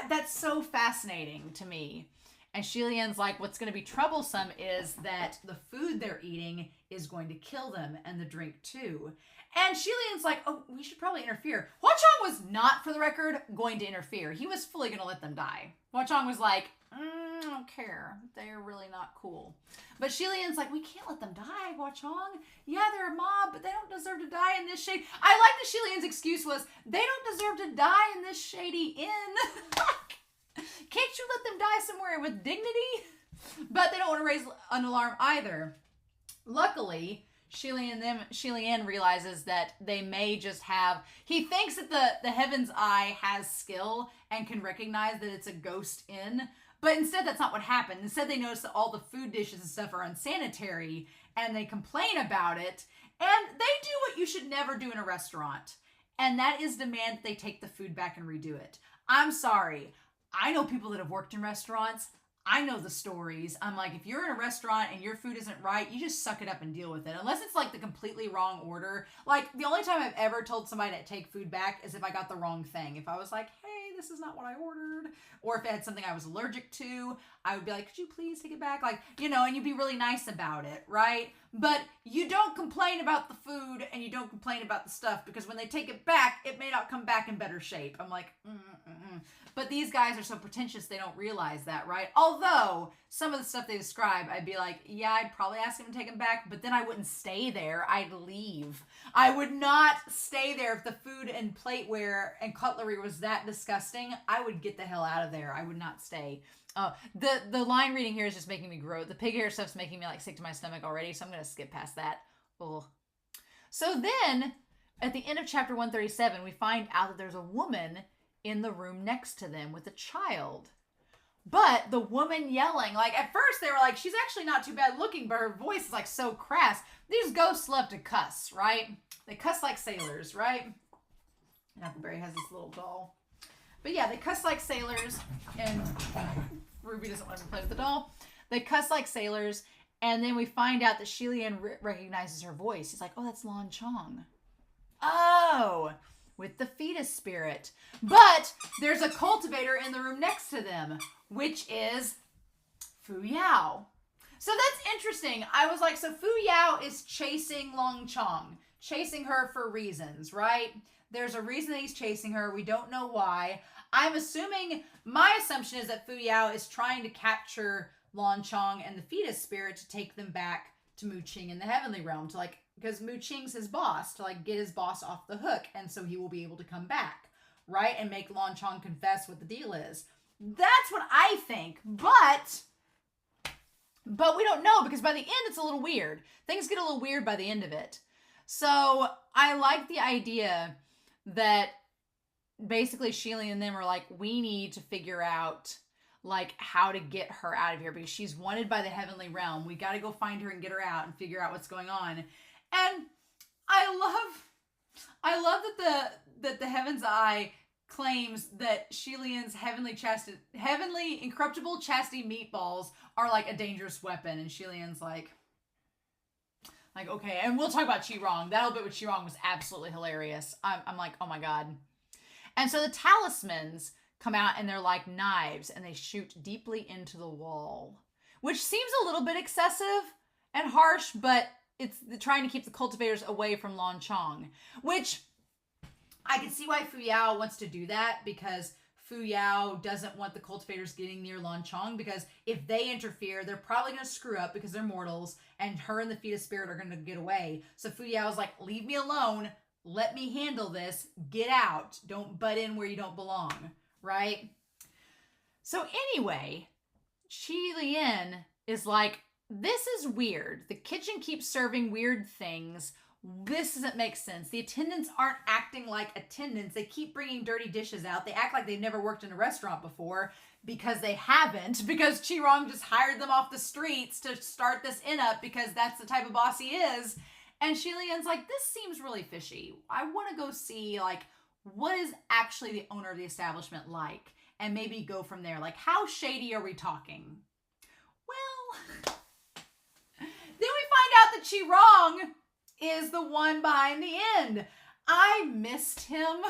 that's so fascinating to me. And Shelian's like, what's going to be troublesome is that the food they're eating is going to kill them, and the drink too. And Shelian's like, oh, we should probably interfere. Hua Chong was not, for the record, going to interfere. He was fully going to let them die. Hua Chong was like, I don't care. They're really not cool. But Shelian's like, we can't let them die, Hua Chong. Yeah, they're a mob, but they don't deserve to die in this shady. I like that Shelian's excuse was, they don't deserve to die in this shady inn. Can't you let them die somewhere with dignity? But they don't want to raise an alarm either. Luckily, Shelian realizes that they may just have... He thinks that the Heaven's Eye has skill and can recognize that it's a ghost inn. But instead, that's not what happened. Instead, they notice that all the food dishes and stuff are unsanitary, and they complain about it. And they do what you should never do in a restaurant. And that is demand that they take the food back and redo it. I'm sorry. I know people that have worked in restaurants. I know the stories. I'm like, if you're in a restaurant and your food isn't right, you just suck it up and deal with it. Unless it's like the completely wrong order. Like, the only time I've ever told somebody to take food back is if I got the wrong thing. If I was like, hey, this is not what I ordered. Or if it had something I was allergic to, I would be like, could you please take it back? Like, you know, and you'd be really nice about it, right? But you don't complain about the food and you don't complain about the stuff, because when they take it back, it may not come back in better shape. I'm like, But these guys are so pretentious, they don't realize that, right? Although, some of the stuff they describe, I'd be like, yeah, I'd probably ask him to take them back, but then I wouldn't stay there. I'd leave. I would not stay there if the food and plateware and cutlery was that disgusting. I would get the hell out of there. I would not stay. The line reading here is just making me grow. The pig hair stuff's making me like sick to my stomach already, so I'm going to skip past that. Ugh. So then, at the end of chapter 137, we find out that there's a woman in the room next to them with a child. But the woman yelling, like at first they were like, she's actually not too bad looking, but her voice is like so crass. These ghosts love to cuss, right? They cuss like sailors, right? Appleberry has this little doll. But yeah, they cuss like sailors, and Ruby doesn't want to play with the doll. They cuss like sailors, and then we find out that Shilian recognizes her voice. He's like, oh, that's Lan Chong. Oh, with the fetus spirit. But there's a cultivator in the room next to them, which is Fu Yao. So that's interesting. I was like, so Fu Yao is chasing Lan Chong, chasing her for reasons, right? There's a reason that he's chasing her. We don't know why. I'm assuming, my assumption is that Fu Yao is trying to capture Lan Chong and the fetus spirit to take them back to Mu Qing in the heavenly realm, to like, because Mu Qing's his boss, to like get his boss off the hook, and so he will be able to come back, right? And make Lan Chong confess what the deal is. That's what I think, but we don't know, because by the end it's a little weird. Things get a little weird by the end of it. So I like the idea that basically Sheely and them are like, we need to figure out like how to get her out of here, because she's wanted by the heavenly realm. We got to go find her and get her out and figure out what's going on. And I love that the Heaven's Eye claims that Shelian's heavenly incorruptible chastity meatballs are like a dangerous weapon, and Shelian's like okay. And we'll talk about Chi-Rong. That little bit with Chi-Rong was absolutely hilarious. I'm like, oh my god. And so the talismans come out, and they're like knives, and they shoot deeply into the wall, which seems a little bit excessive and harsh, but it's trying to keep the cultivators away from Lan Chong, which I can see why Fu Yao wants to do that, because Fu Yao doesn't want the cultivators getting near Lan Chong, because if they interfere, they're probably going to screw up because they're mortals, and her and the fetus spirit are going to get away. So Fu Yao's like, leave me alone. Let me handle this. Get out. Don't butt in where you don't belong. Right? So anyway, Qi Lian is like, this is weird. The kitchen keeps serving weird things. This doesn't make sense. The attendants aren't acting like attendants. They keep bringing dirty dishes out. They act like they've never worked in a restaurant before, because they haven't, because Chi-Rong just hired them off the streets to start this inn up, because that's the type of boss he is. And Qi Lian's like, this seems really fishy. I want to go see, like, what is actually the owner of the establishment like? And maybe go from there. Like, how shady are we talking? Well, then we find out that Chi-Rong is the one behind the end. I missed him.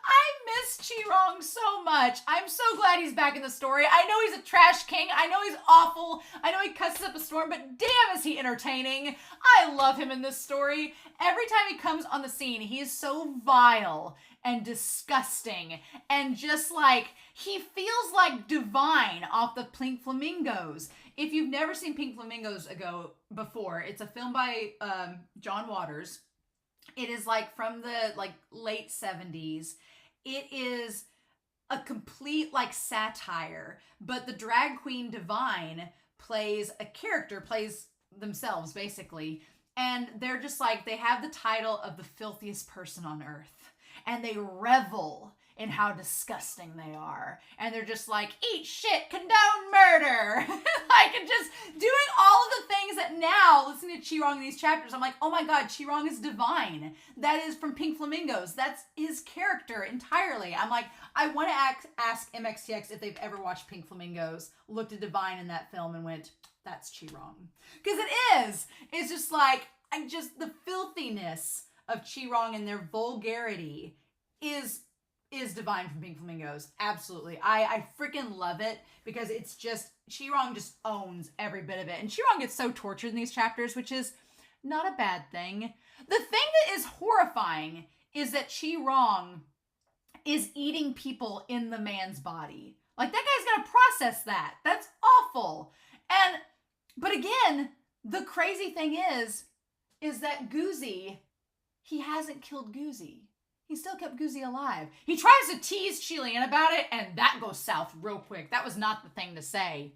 I miss Chi-Rong so much. I'm so glad he's back in the story. I know he's a trash king. I know he's awful. I know he cusses up a storm, but damn is he entertaining. I love him in this story. Every time he comes on the scene, he is so vile and disgusting, and just like, he feels like Divine off the Pink Flamingos. If you've never seen Pink Flamingos before, it's a film by John Waters. It is like from the like late 70s. It is a complete like satire, but the drag queen Divine plays themselves basically. And they're just like, they have the title of the filthiest person on earth, and they revel in how disgusting they are. And they're just like, eat shit, condone murder. Like, and just doing all of the things that now, listening to Chi-Rong in these chapters, I'm like, oh my god, Chi-Rong is Divine. That is from Pink Flamingos. That's his character entirely. I'm like, I want to ask MXTX if they've ever watched Pink Flamingos, looked at Divine in that film and went, that's Chi-Rong. Because it is. It's just like, the filthiness of Chi-Rong and their vulgarity is is divine from Pink Flamingos. Absolutely. I freaking love it because it's just, Chi-Rong just owns every bit of it. And Chi-Rong gets so tortured in these chapters, which is not a bad thing. The thing that is horrifying is that Chi-Rong is eating people in the man's body. Like, that guy's got to process that. That's awful. But again, the crazy thing is that Goozy, he hasn't killed Goozy. He still kept Goozy alive. He tries to tease Chilean about it, and that goes south real quick. That was not the thing to say.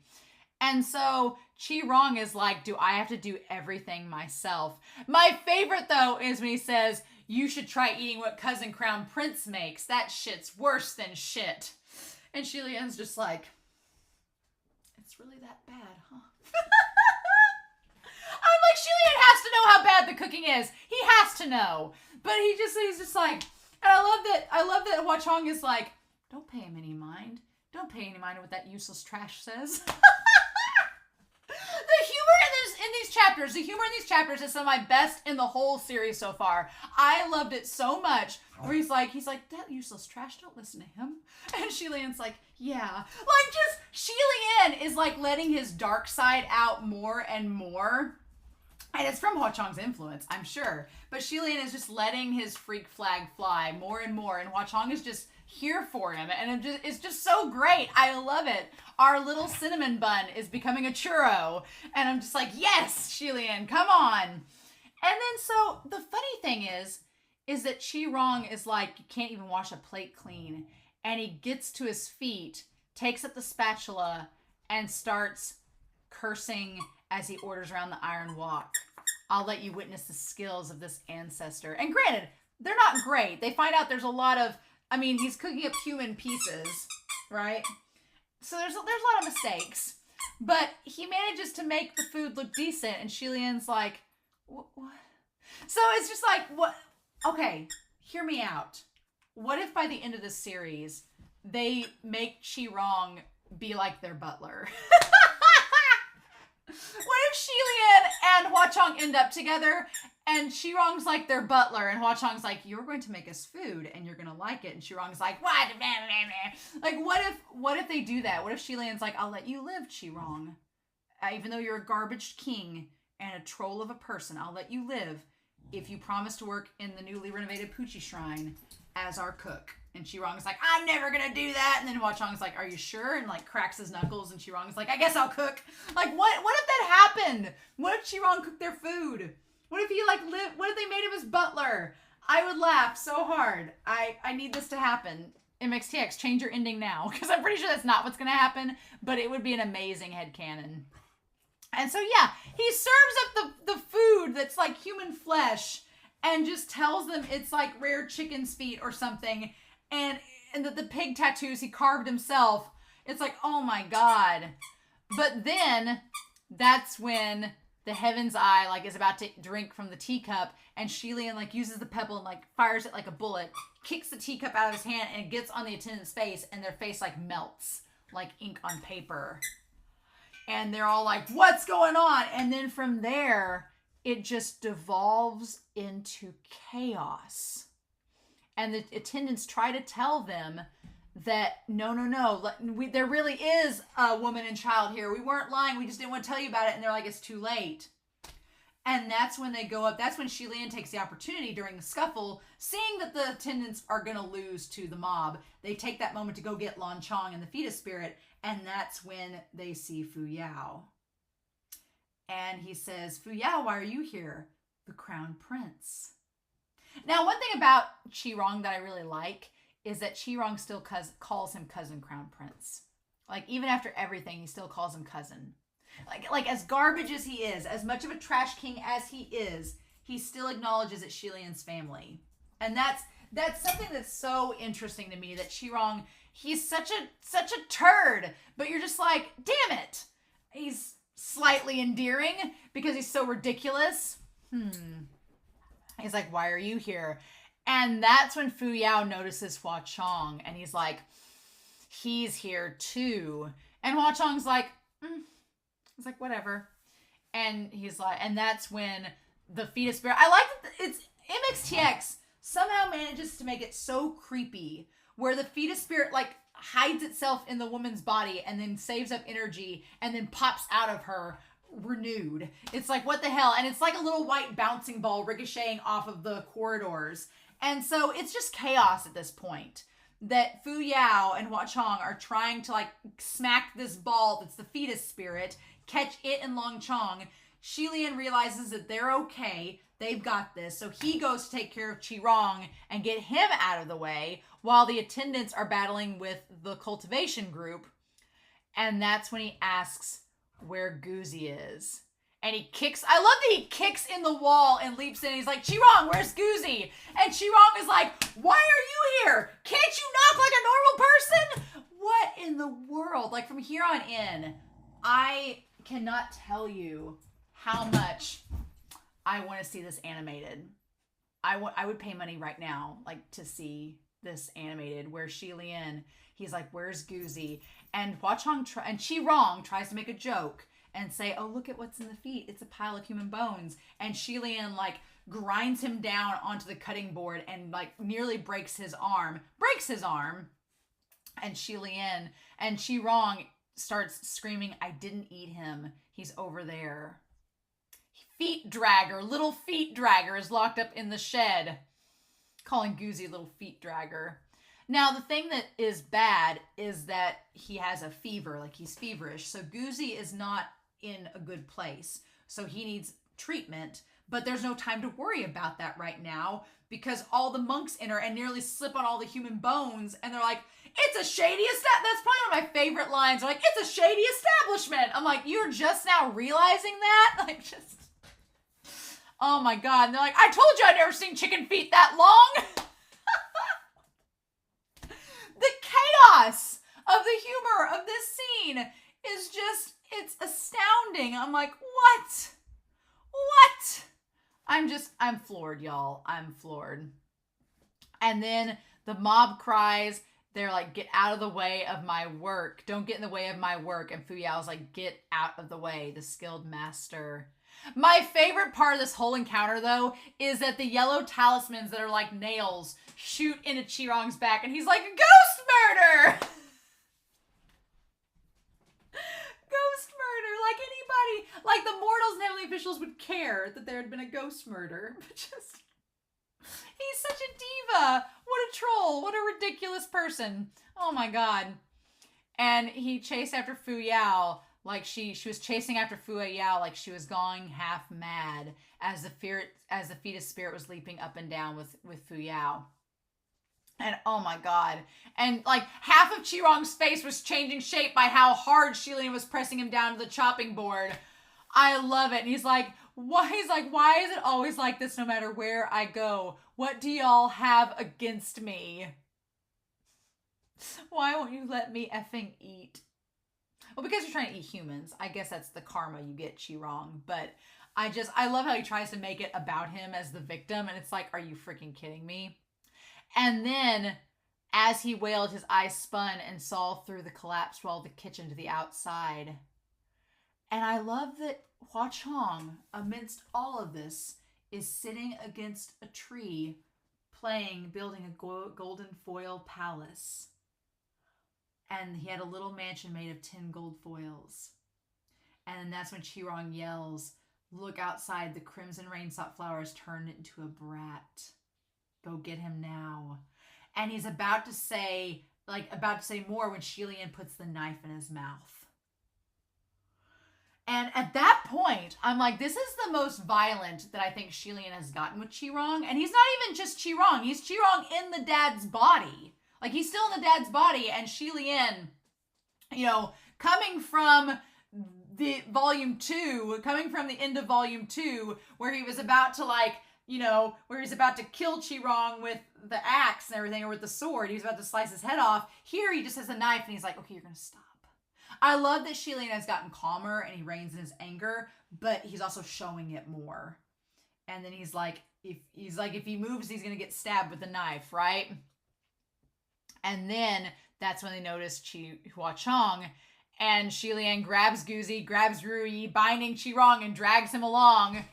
And so Chi-Rong is like, do I have to do everything myself? My favorite, though, is when he says, you should try eating what Cousin Crown Prince makes. That shit's worse than shit. And Chilean's just like, it's really that bad, huh? I'm like, Chilean has to know how bad the cooking is. He has to know. But he's just like, and I love that Hua Chong is like, don't pay him any mind. Don't pay any mind to what that useless trash says. The humor in these chapters is some of my best in the whole series so far. I loved it so much. Where he's like, that useless trash, don't listen to him. And Chilean's like, yeah. Like, just, Chilean is like letting his dark side out more and more. And it's from Hua Chong's influence, I'm sure. But Chilean is just letting his freak flag fly more and more. And Hua Chong is just here for him. And it's just so great. I love it. Our little cinnamon bun is becoming a churro. And I'm just like, yes, Chilean, come on. And then so the funny thing is that Chi-Rong is like, you can't even wash a plate clean. And he gets to his feet, takes up the spatula, and starts cursing as he orders around the Iron Walk. I'll let you witness the skills of this ancestor. And granted, they're not great. They find out there's a lot of, he's cooking up human pieces, right? So there's a lot of mistakes. But he manages to make the food look decent, and Chilean's like, what? So it's just like, what? Okay, hear me out. What if by the end of this series, they make Chi-Rong be like their butler? What if Chilean and Hua Chong end up together and Chi-Rong's like their butler and Hua Chong's like, you're going to make us food and you're going to like it. And Chi-Rong's like, what? Like, what if they do that? What if Chilean's like, I'll let you live, Chi-Rong. Even though you're a garbage king and a troll of a person, I'll let you live if you promise to work in the newly renovated Poochie Shrine as our cook. And Chi-Rong's like, I'm never gonna do that. And then Hua Chong's like, are you sure? And like cracks his knuckles. And Chi-Rong's like, I guess I'll cook. Like, what if that happened? What if Chi-Rong cooked their food? What if he what if they made him his butler? I would laugh so hard. I need this to happen. MXTX, change your ending now. Because I'm pretty sure that's not what's gonna happen. But it would be an amazing headcanon. And so yeah, he serves up the food that's like human flesh and just tells them it's like rare chicken's feet or something. And the pig tattoos he carved himself. It's like, oh my God. But then that's when the Heaven's Eye like is about to drink from the teacup, and Chilean like uses the pebble and like fires it like a bullet, kicks the teacup out of his hand, and it gets on the attendant's face, and their face like melts like ink on paper. And they're all like, what's going on? And then from there, it just devolves into chaos. And the attendants try to tell them that, no, there really is a woman and child here. We weren't lying. We just didn't want to tell you about it. And they're like, it's too late. And that's when they go up. That's when Chilean takes the opportunity during the scuffle, seeing that the attendants are going to lose to the mob. They take that moment to go get Lan Chong and the fetus spirit. And that's when they see Fu Yao. And he says, Fu Yao, why are you here? The Crown Prince. Now, one thing about Chi-Rong that I really like is that Chi-Rong still calls him Cousin Crown Prince. Like, even after everything, he still calls him cousin. Like as garbage as he is, as much of a trash king as he is, he still acknowledges it's Chilean's family. And that's something that's so interesting to me, that Chi-Rong, he's such a turd, but you're just like, damn it. He's slightly endearing because he's so ridiculous. He's like, why are you here? And that's when Fu Yao notices Hua Chong, and he's like, he's here too. And Hua Chong's like, he's like, whatever. And he's like, and that's when the fetus spirit, I like that it's MXTX somehow manages to make it so creepy where the fetus spirit like hides itself in the woman's body and then saves up energy and then pops out of her renewed. It's like, what the hell? And it's like a little white bouncing ball ricocheting off of the corridors. And so it's just chaos at this point. That Fu Yao and Hua Chong are trying to like smack this ball that's the fetus spirit, catch it and Long Chong. Shi Lian realizes that they're okay. They've got this. So he goes to take care of Qi Rong and get him out of the way while the attendants are battling with the cultivation group. And that's when he asks where Guzi is. And he kicks, I love that he kicks in the wall and leaps in. And he's like, Qi Rong, where's Guzi? And Qi Rong is like, why are you here? Can't you knock like a normal person? What in the world? Like from here on in, I cannot tell you how much I want to see this animated. I would pay money right now, like to see this animated where Shi Lian, he's like, where's Guzi? And Hua Chong and Qi Rong tries to make a joke and say, oh, look at what's in the feet. It's a pile of human bones. And Shi Lian like grinds him down onto the cutting board and like nearly breaks his arm. And Shi Lian and Qi Rong starts screaming, I didn't eat him. He's over there. Little feet dragger is locked up in the shed. Calling Guzi little feet dragger. Now, the thing that is bad is that he has a fever, like he's feverish. So Guzi is not in a good place. So he needs treatment, but there's no time to worry about that right now because all the monks enter and nearly slip on all the human bones. And they're like, it's a shady That's probably one of my favorite lines. They're like, it's a shady establishment. I'm like, you're just now realizing that? Like, just, oh my God. And they're like, I told you I'd never seen chicken feet that long. The chaos of the humor of this scene is just, it's astounding. I'm like, what? I'm floored, y'all. I'm floored. And then the mob cries, they're like, get out of the way of my work. Don't get in the way of my work. And Fu Yao's like, get out of the way, the skilled master. My favorite part of this whole encounter, though, is that the yellow talismans that are like nails shoot into Qi Rong's back, and he's like, ghost murder! Ghost murder, like anybody, like the mortals and heavenly officials would care that there had been a ghost murder. But just, he's such a diva. What a troll. What a ridiculous person. Oh my God. And he chased after Fu Yao. Like she was chasing after Fu Yao like she was going half mad as the fetus spirit was leaping up and down with Fu Yao. And oh my God. And like half of Qi Rong's face was changing shape by how hard Shi Lian was pressing him down to the chopping board. I love it. And he's like, why is it always like this no matter where I go? What do y'all have against me? Why won't you let me effing eat? Well, because you're trying to eat humans. I guess that's the karma you get, Qi Rong. But I love how he tries to make it about him as the victim. And it's like, are you freaking kidding me? And then, as he wailed, his eyes spun and saw through the collapsed wall of the kitchen to the outside. And I love that Hua Chong, amidst all of this, is sitting against a tree, building a golden foil palace. And he had a little mansion made of 10 gold foils. And that's when Qi Rong yells, look outside, the crimson rain-sought flowers turned into a brat. Go get him now. And he's about to say more when Shi Lian puts the knife in his mouth. And at that point, I'm like, this is the most violent that I think Shi Lian has gotten with Qi Rong. And he's not even just Qi Rong. He's Qi Rong in the dad's body. Like, he's still in the dad's body. And Shi Lian, coming from the end of volume 2, where he was about to where he's about to kill Qi Rong with the axe and everything, or with the sword. He's about to slice his head off. Here he just has a knife and he's like, okay, you're going to stop. I love that Shi Lian has gotten calmer and he reigns in his anger, but he's also showing it more. And then he's like, if he moves, he's going to get stabbed with the knife, right? And then that's when they notice Hua Chong, and Shi Lian grabs Guzi, grabs Rui, binding Qi Rong and drags him along.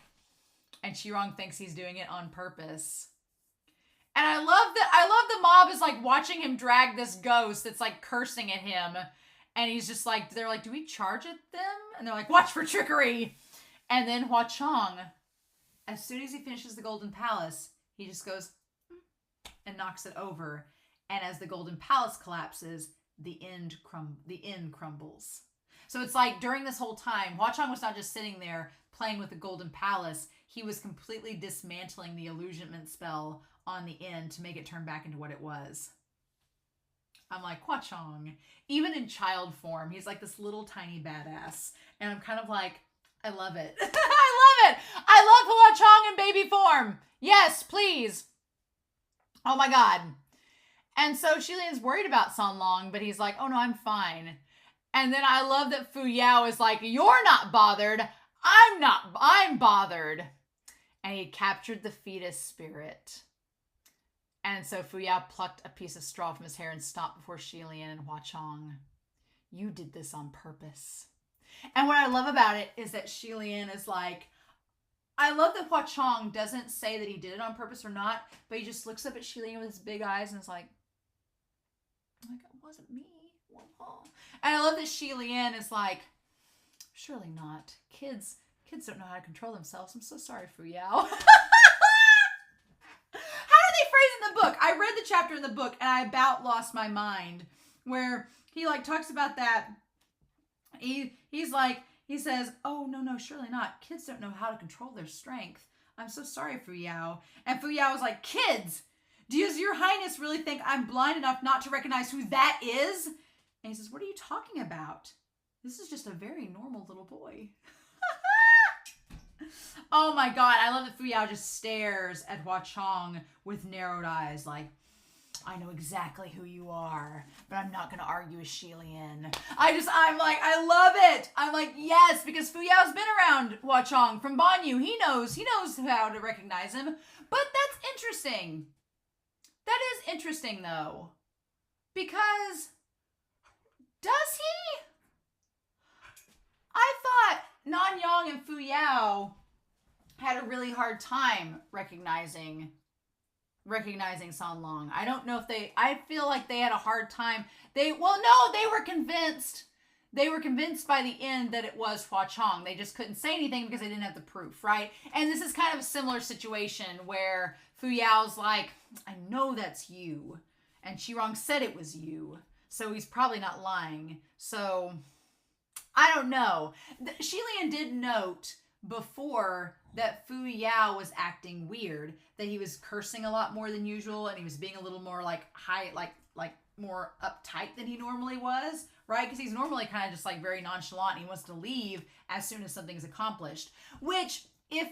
And Qi Rong thinks he's doing it on purpose. And I love the mob is like watching him drag this ghost that's like cursing at him. And he's just like, they're like, do we charge at them? And they're like, watch for trickery. And then Hua Chong, as soon as he finishes the Golden Palace, he just goes and knocks it over. And as the Golden Palace collapses, the inn crumbles. So it's like during this whole time, Hua Chong was not just sitting there playing with the Golden Palace. He was completely dismantling the illusionment spell on the inn to make it turn back into what it was. I'm like, Hua Chong, even in child form, he's like this little tiny badass. And I'm kind of like, I love it. I love it. I love Hua Chong in baby form. Yes, please. Oh my God. And so Shilian's worried about San Long, but he's like, oh no, I'm fine. And then I love that Fu Yao is like, you're not bothered. I'm bothered. And he captured the fetus spirit. And so Fu Yao plucked a piece of straw from his hair and stopped before Shilian and Hua Chong. You did this on purpose. And what I love about it is that Shilian is like, I love that Hua Chong doesn't say that he did it on purpose or not, but he just looks up at Shilian with his big eyes and is like, it wasn't me. And I love that Shilian is like, surely not. Kids don't know how to control themselves. I'm so sorry, Fu Yao. How do they phrase in the book? I read the chapter in the book and I about lost my mind where he like talks about that. He's like, he says, oh, no, surely not. Kids don't know how to control their strength. I'm so sorry, Fu Yao. And Fu Yao was like, kids, does your highness really think I'm blind enough not to recognize who that is? And he says, what are you talking about? This is just a very normal little boy. Oh my God. I love that Fu Yao just stares at Hua Chong with narrowed eyes like, I know exactly who you are, but I'm not going to argue with Shilian. I'm like, I love it. I'm like, yes, because Fu Yao's been around Hua Chong from Banyu. He knows how to recognize him. But that's interesting. That is interesting though, because does he? I thought Nanyang and Fu Yao had a really hard time recognizing San Long. I don't know if I feel like they had a hard time. They were convinced. They were convinced by the end that it was Hua Chong. They just couldn't say anything because they didn't have the proof, right? And this is kind of a similar situation where Fu Yao's like, I know that's you. And Shirong said it was you. So he's probably not lying. So I don't know. Shilian did note before that Fu Yao was acting weird, that he was cursing a lot more than usual and he was being a little more like high, like more uptight than he normally was, right? Because he's normally kind of just like very nonchalant and he wants to leave as soon as something's accomplished. Which, if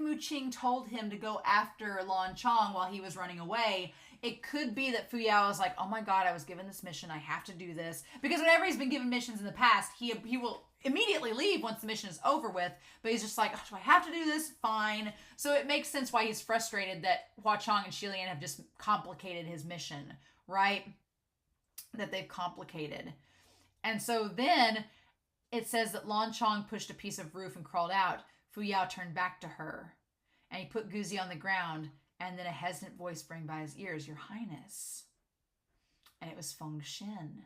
Mu Qing told him to go after Lan Chong while he was running away, it could be that Fu Yao is like, oh my God, I was given this mission. I have to do this. Because whenever he's been given missions in the past, he will immediately leave once the mission is over with. But he's just like, oh, do I have to do this? Fine. So it makes sense why he's frustrated that Hua Chong and Shilian have just complicated his mission, right? That they've complicated. And so then it says that Lan Chong pushed a piece of roof and crawled out. Fu Yao turned back to her. And he put Guzi on the ground. And then a hesitant voice rang by his ears, Your Highness. And it was Feng Xin.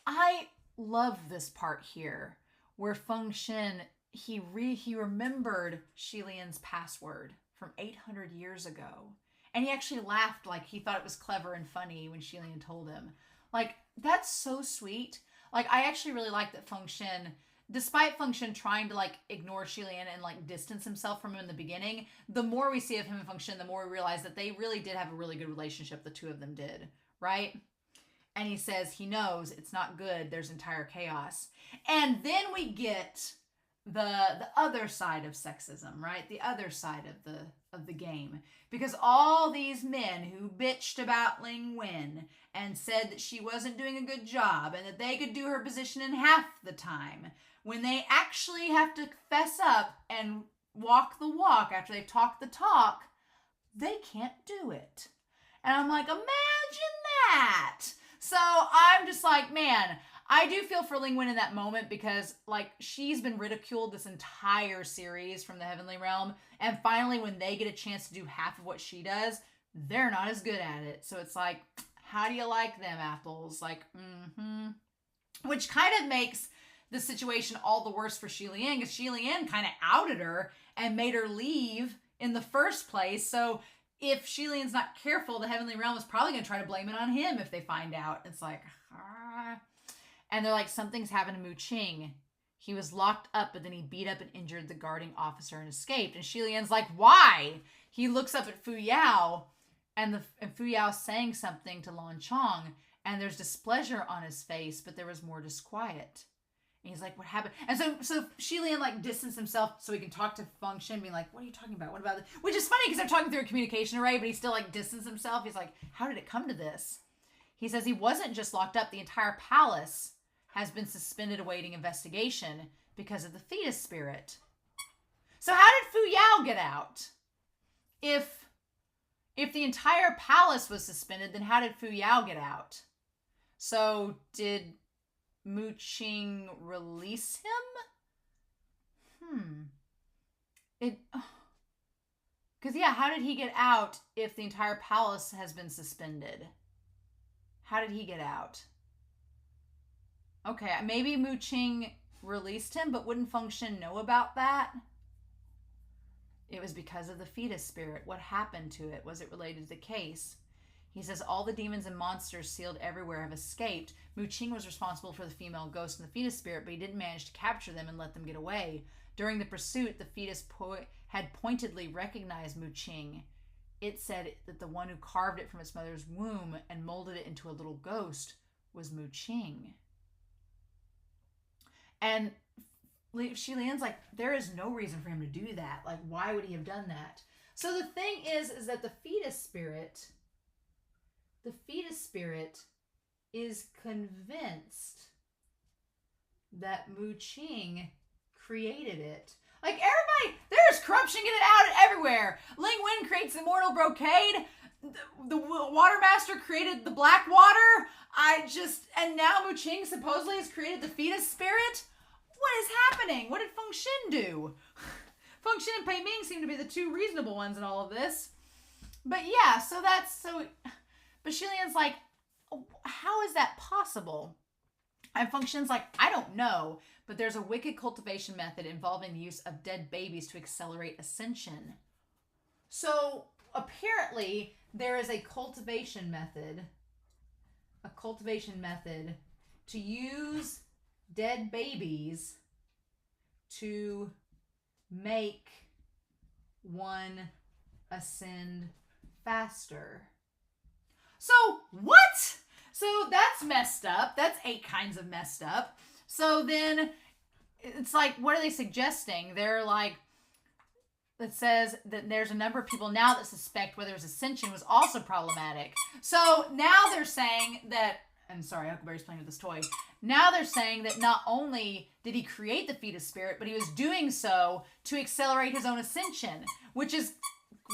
I love this part here where Feng Xin, he remembered Shilian's password from 800 years ago. And he actually laughed like he thought it was clever and funny when Shilian told him. Like, that's so sweet. Like, I actually really like that Feng Xin, despite Feng Xin trying to like ignore Shilian and like distance himself from him in the beginning, the more we see of him and Feng Xin, the more we realize that they really did have a really good relationship. The two of them did, right? And he says he knows it's not good. There's entire chaos. And then we get the other side of sexism, right? The other side of the game. Because all these men who bitched about Ling Wen and said that she wasn't doing a good job and that they could do her position in half the time, when they actually have to fess up and walk the walk after they've talked the talk, they can't do it. And I'm like, imagine that. So I'm just like, man, I do feel for Ling Wen in that moment because like she's been ridiculed this entire series from the Heavenly Realm. And finally, when they get a chance to do half of what she does, they're not as good at it. So it's like, how do you like them apples? Like, which kind of makes the situation all the worse for Shi-Lian, because Shi-Lian kind of outed her and made her leave in the first place. So if Shi-Lian's not careful, the Heavenly Realm is probably going to try to blame it on him if they find out. It's like, And they're like, something's happened to Mu Qing. He was locked up, but then he beat up and injured the guarding officer and escaped. And Shi-Lian's like, why? He looks up at Fu Yao, and Fu Yao's saying something to Lan Chong, and there's displeasure on his face, but there was more disquiet. And he's like, what happened? And so Shi-Lian like distanced himself so he can talk to Feng Shen, being like, what are you talking about? What about this? Which is funny because they're talking through a communication array, but he still like distanced himself. He's like, how did it come to this? He says he wasn't just locked up. The entire palace has been suspended awaiting investigation because of the fetus spirit. So how did Fu Yao get out? If the entire palace was suspended, then how did Fu Yao get out? So did Mu Qing release him? Because yeah, how did he get out if the entire palace has been suspended? How did he get out? Okay, maybe Mu Qing released him, but wouldn't Feng Shen know about that? It was because of the fetus spirit. What happened to it? Was it related to the case? He says all the demons and monsters sealed everywhere have escaped. Mu Qing was responsible for the female ghost and the fetus spirit, but he didn't manage to capture them and let them get away. During the pursuit, the fetus had pointedly recognized Mu Qing. It said that the one who carved it from its mother's womb and molded it into a little ghost was Mu Qing. And Shi-Lian's like, there is no reason for him to do that. Like, why would he have done that? So the thing is that the fetus spirit is convinced that Mu Qing created it. Like, everybody, there's corruption getting out everywhere. Ling Wen creates immortal brocade. The water master created the black water. And now Mu Qing supposedly has created the fetus spirit. What is happening? What did Feng Shen do? Feng Shen and Pei Ming seem to be the two reasonable ones in all of this. But yeah, but Shi-Lian's like, how is that possible? And Feng Shen's like, I don't know, but there's a wicked cultivation method involving the use of dead babies to accelerate ascension. So apparently there is a cultivation method to use dead babies to make one ascend faster. So what? So that's messed up. That's 8 kinds of messed up. So then it's like, what are they suggesting? They're like, it says that there's a number of people now that suspect whether his ascension was also problematic. So now they're saying that, and sorry, Huckleberry's playing with this toy. Now they're saying that not only did he create the fetus spirit, but he was doing so to accelerate his own ascension, which is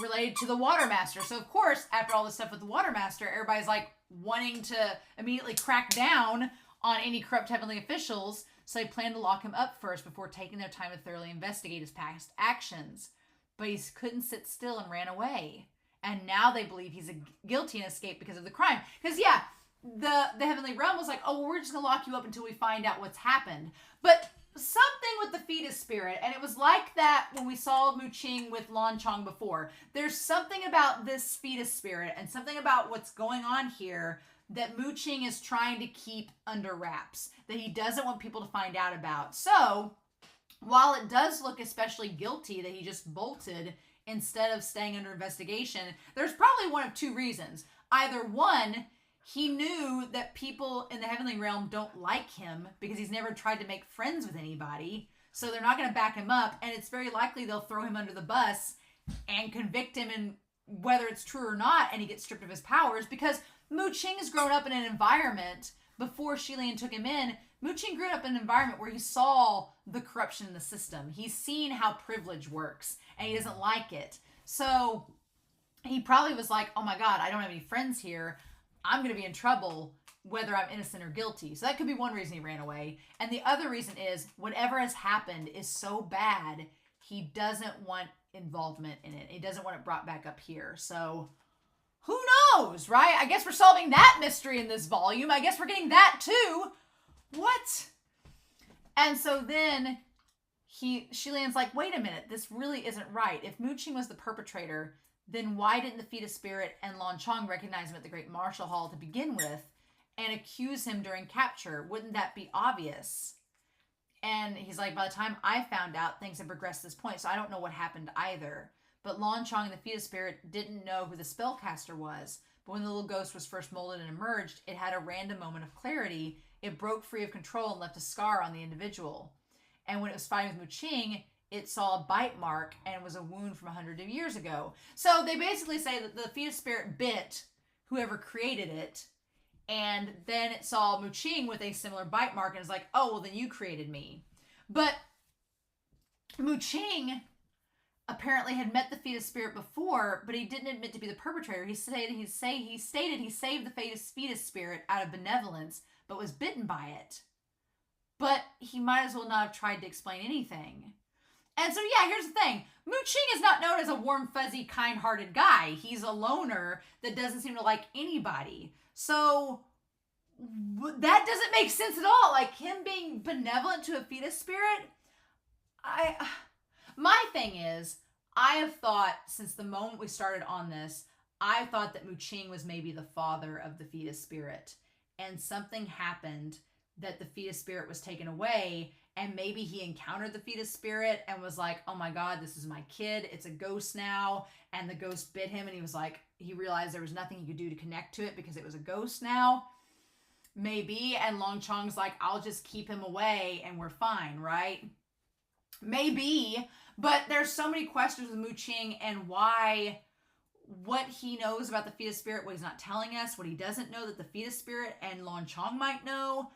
related to the Water Master. So of course, after all this stuff with the Water Master, everybody's like wanting to immediately crack down on any corrupt heavenly officials. So they plan to lock him up first before taking their time to thoroughly investigate his past actions. But he couldn't sit still and ran away. And now they believe he's guilty and escaped because of the crime. Because yeah, the Heavenly Realm was like, oh, well, we're just going to lock you up until we find out what's happened. But something with the fetus spirit, and it was like that when we saw Mu Qing with Lan Chong before. There's something about this fetus spirit and something about what's going on here that Mu Qing is trying to keep under wraps, that he doesn't want people to find out about. So while it does look especially guilty that he just bolted instead of staying under investigation, there's probably one of 2 reasons. Either one, he knew that people in the Heavenly Realm don't like him because he's never tried to make friends with anybody. So they're not going to back him up. And it's very likely they'll throw him under the bus and convict him, in whether it's true or not, and he gets stripped of his powers. Because Mu Qing has grown up in an environment, before Shi-Lian took him in, Mu Qing grew up in an environment where he saw the corruption in the system. He's seen how privilege works, and he doesn't like it. So he probably was like, oh my God, I don't have any friends here. I'm going to be in trouble whether I'm innocent or guilty. So that could be one reason he ran away. And the other reason is whatever has happened is so bad, he doesn't want involvement in it. He doesn't want it brought back up here. So Who knows, right? I guess we're solving that mystery in this volume. I guess we're getting that too. What? And so then Shilian's like, wait a minute, this really isn't right. If Muqing was the perpetrator, then why didn't the fetus spirit and Lan Chong recognize him at the Great Martial Hall to begin with and accuse him during capture? Wouldn't that be obvious? And he's like, by the time I found out, things had progressed to this point, so I don't know what happened either. But Lan Chong and the fetus spirit didn't know who the spellcaster was. But when the little ghost was first molded and emerged, it had a random moment of clarity. It broke free of control and left a scar on the individual. And when it was fighting with Muqing, it saw a bite mark and was a wound from 100 years ago. So they basically say that the fetus spirit bit whoever created it, and then it saw Muqing with a similar bite mark and was like, oh, well, then you created me. But Muqing apparently had met the fetus spirit before, but he didn't admit to be the perpetrator. He stated he saved the fetus spirit out of benevolence, but was bitten by it. But he might as well not have tried to explain anything. And so, yeah, here's the thing. Muqing is not known as a warm, fuzzy, kind-hearted guy. He's a loner that doesn't seem to like anybody. So that doesn't make sense at all. Like, him being benevolent to a fetus spirit, my thing is, I have thought since the moment we started on this, I thought that Muqing was maybe the father of the fetus spirit. And something happened that the fetus spirit was taken away, and maybe he encountered the fetus spirit and was like, oh my God, this is my kid. It's a ghost now. And the ghost bit him, and he was like, he realized there was nothing he could do to connect to it because it was a ghost now. Maybe. And Lan Chong's like, I'll just keep him away and we're fine, right? Maybe. But there's so many questions with Muqing and why, what he knows about the fetus spirit, what he's not telling us, what he doesn't know that the fetus spirit and Lan Chong might know.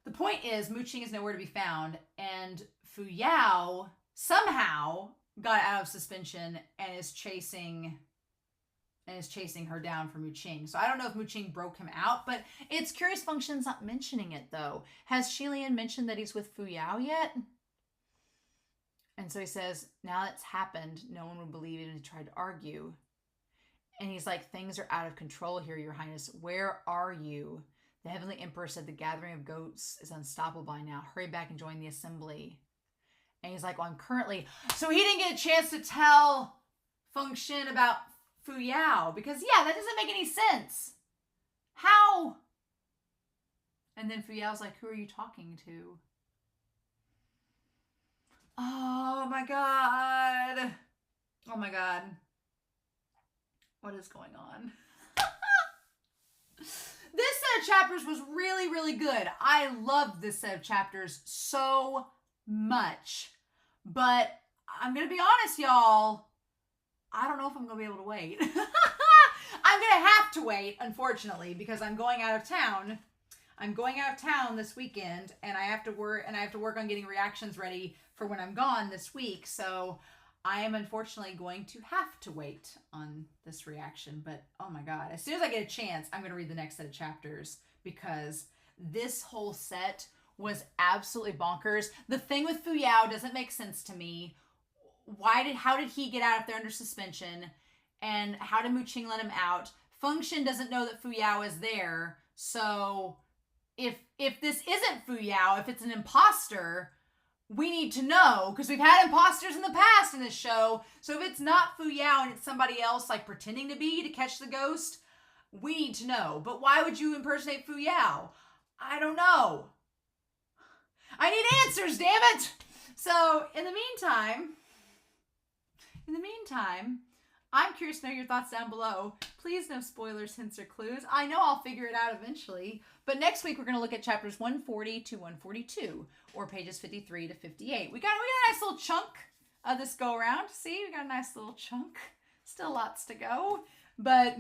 The point is, Muqing is nowhere to be found, and Fu Yao somehow got out of suspension and is chasing her down for Muqing. So I don't know if Muqing broke him out, but it's curious Function's not mentioning it, though. Has Shilian mentioned that he's with Fu Yao yet? And so he says, now that's happened, no one would believe it, and he tried to argue. And he's like, things are out of control here, Your Highness. Where are you? The Heavenly Emperor said the gathering of ghosts is unstoppable by now. Hurry back and join the assembly. And he's like, well, I'm currently... So he didn't get a chance to tell Function about Fu Yao. Because, yeah, that doesn't make any sense. How? And then Fu Yao's like, who are you talking to? Oh, my God. Oh, my God. What is going on? This set of chapters was really, really good. I loved this set of chapters so much. But I'm going to be honest, y'all. I don't know if I'm going to be able to wait. I'm going to have to wait, unfortunately, because I'm going out of town. I'm going out of town this weekend, and I have to work on getting reactions ready for when I'm gone this week. So I am unfortunately going to have to wait on this reaction, but oh my God, as soon as I get a chance, I'm going to read the next set of chapters because this whole set was absolutely bonkers. The thing with Fu Yao doesn't make sense to me. How did he get out if they're under suspension? And how did Muqing let him out? Function doesn't know that Fu Yao is there. So if this isn't Fu Yao, if it's an imposter, we need to know, because we've had imposters in the past in this show. So if it's not Fu Yao and it's somebody else like pretending to be to catch the ghost, we need to know. But why would you impersonate Fu Yao? I don't know. I need answers, damn it! So in the meantime, I'm curious to know your thoughts down below. Please no spoilers, hints, or clues. I know I'll figure it out eventually. But next week, we're going to look at chapters 140 to 142, or pages 53 to 58. We got a nice little chunk of this go-around. See, we got a nice little chunk. Still lots to go. But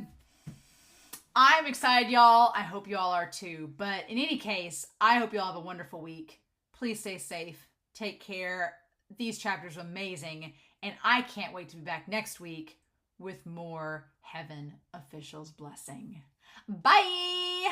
I'm excited, y'all. I hope you all are too. But in any case, I hope you all have a wonderful week. Please stay safe. Take care. These chapters are amazing. And I can't wait to be back next week with more Heaven Officials Blessing. Bye!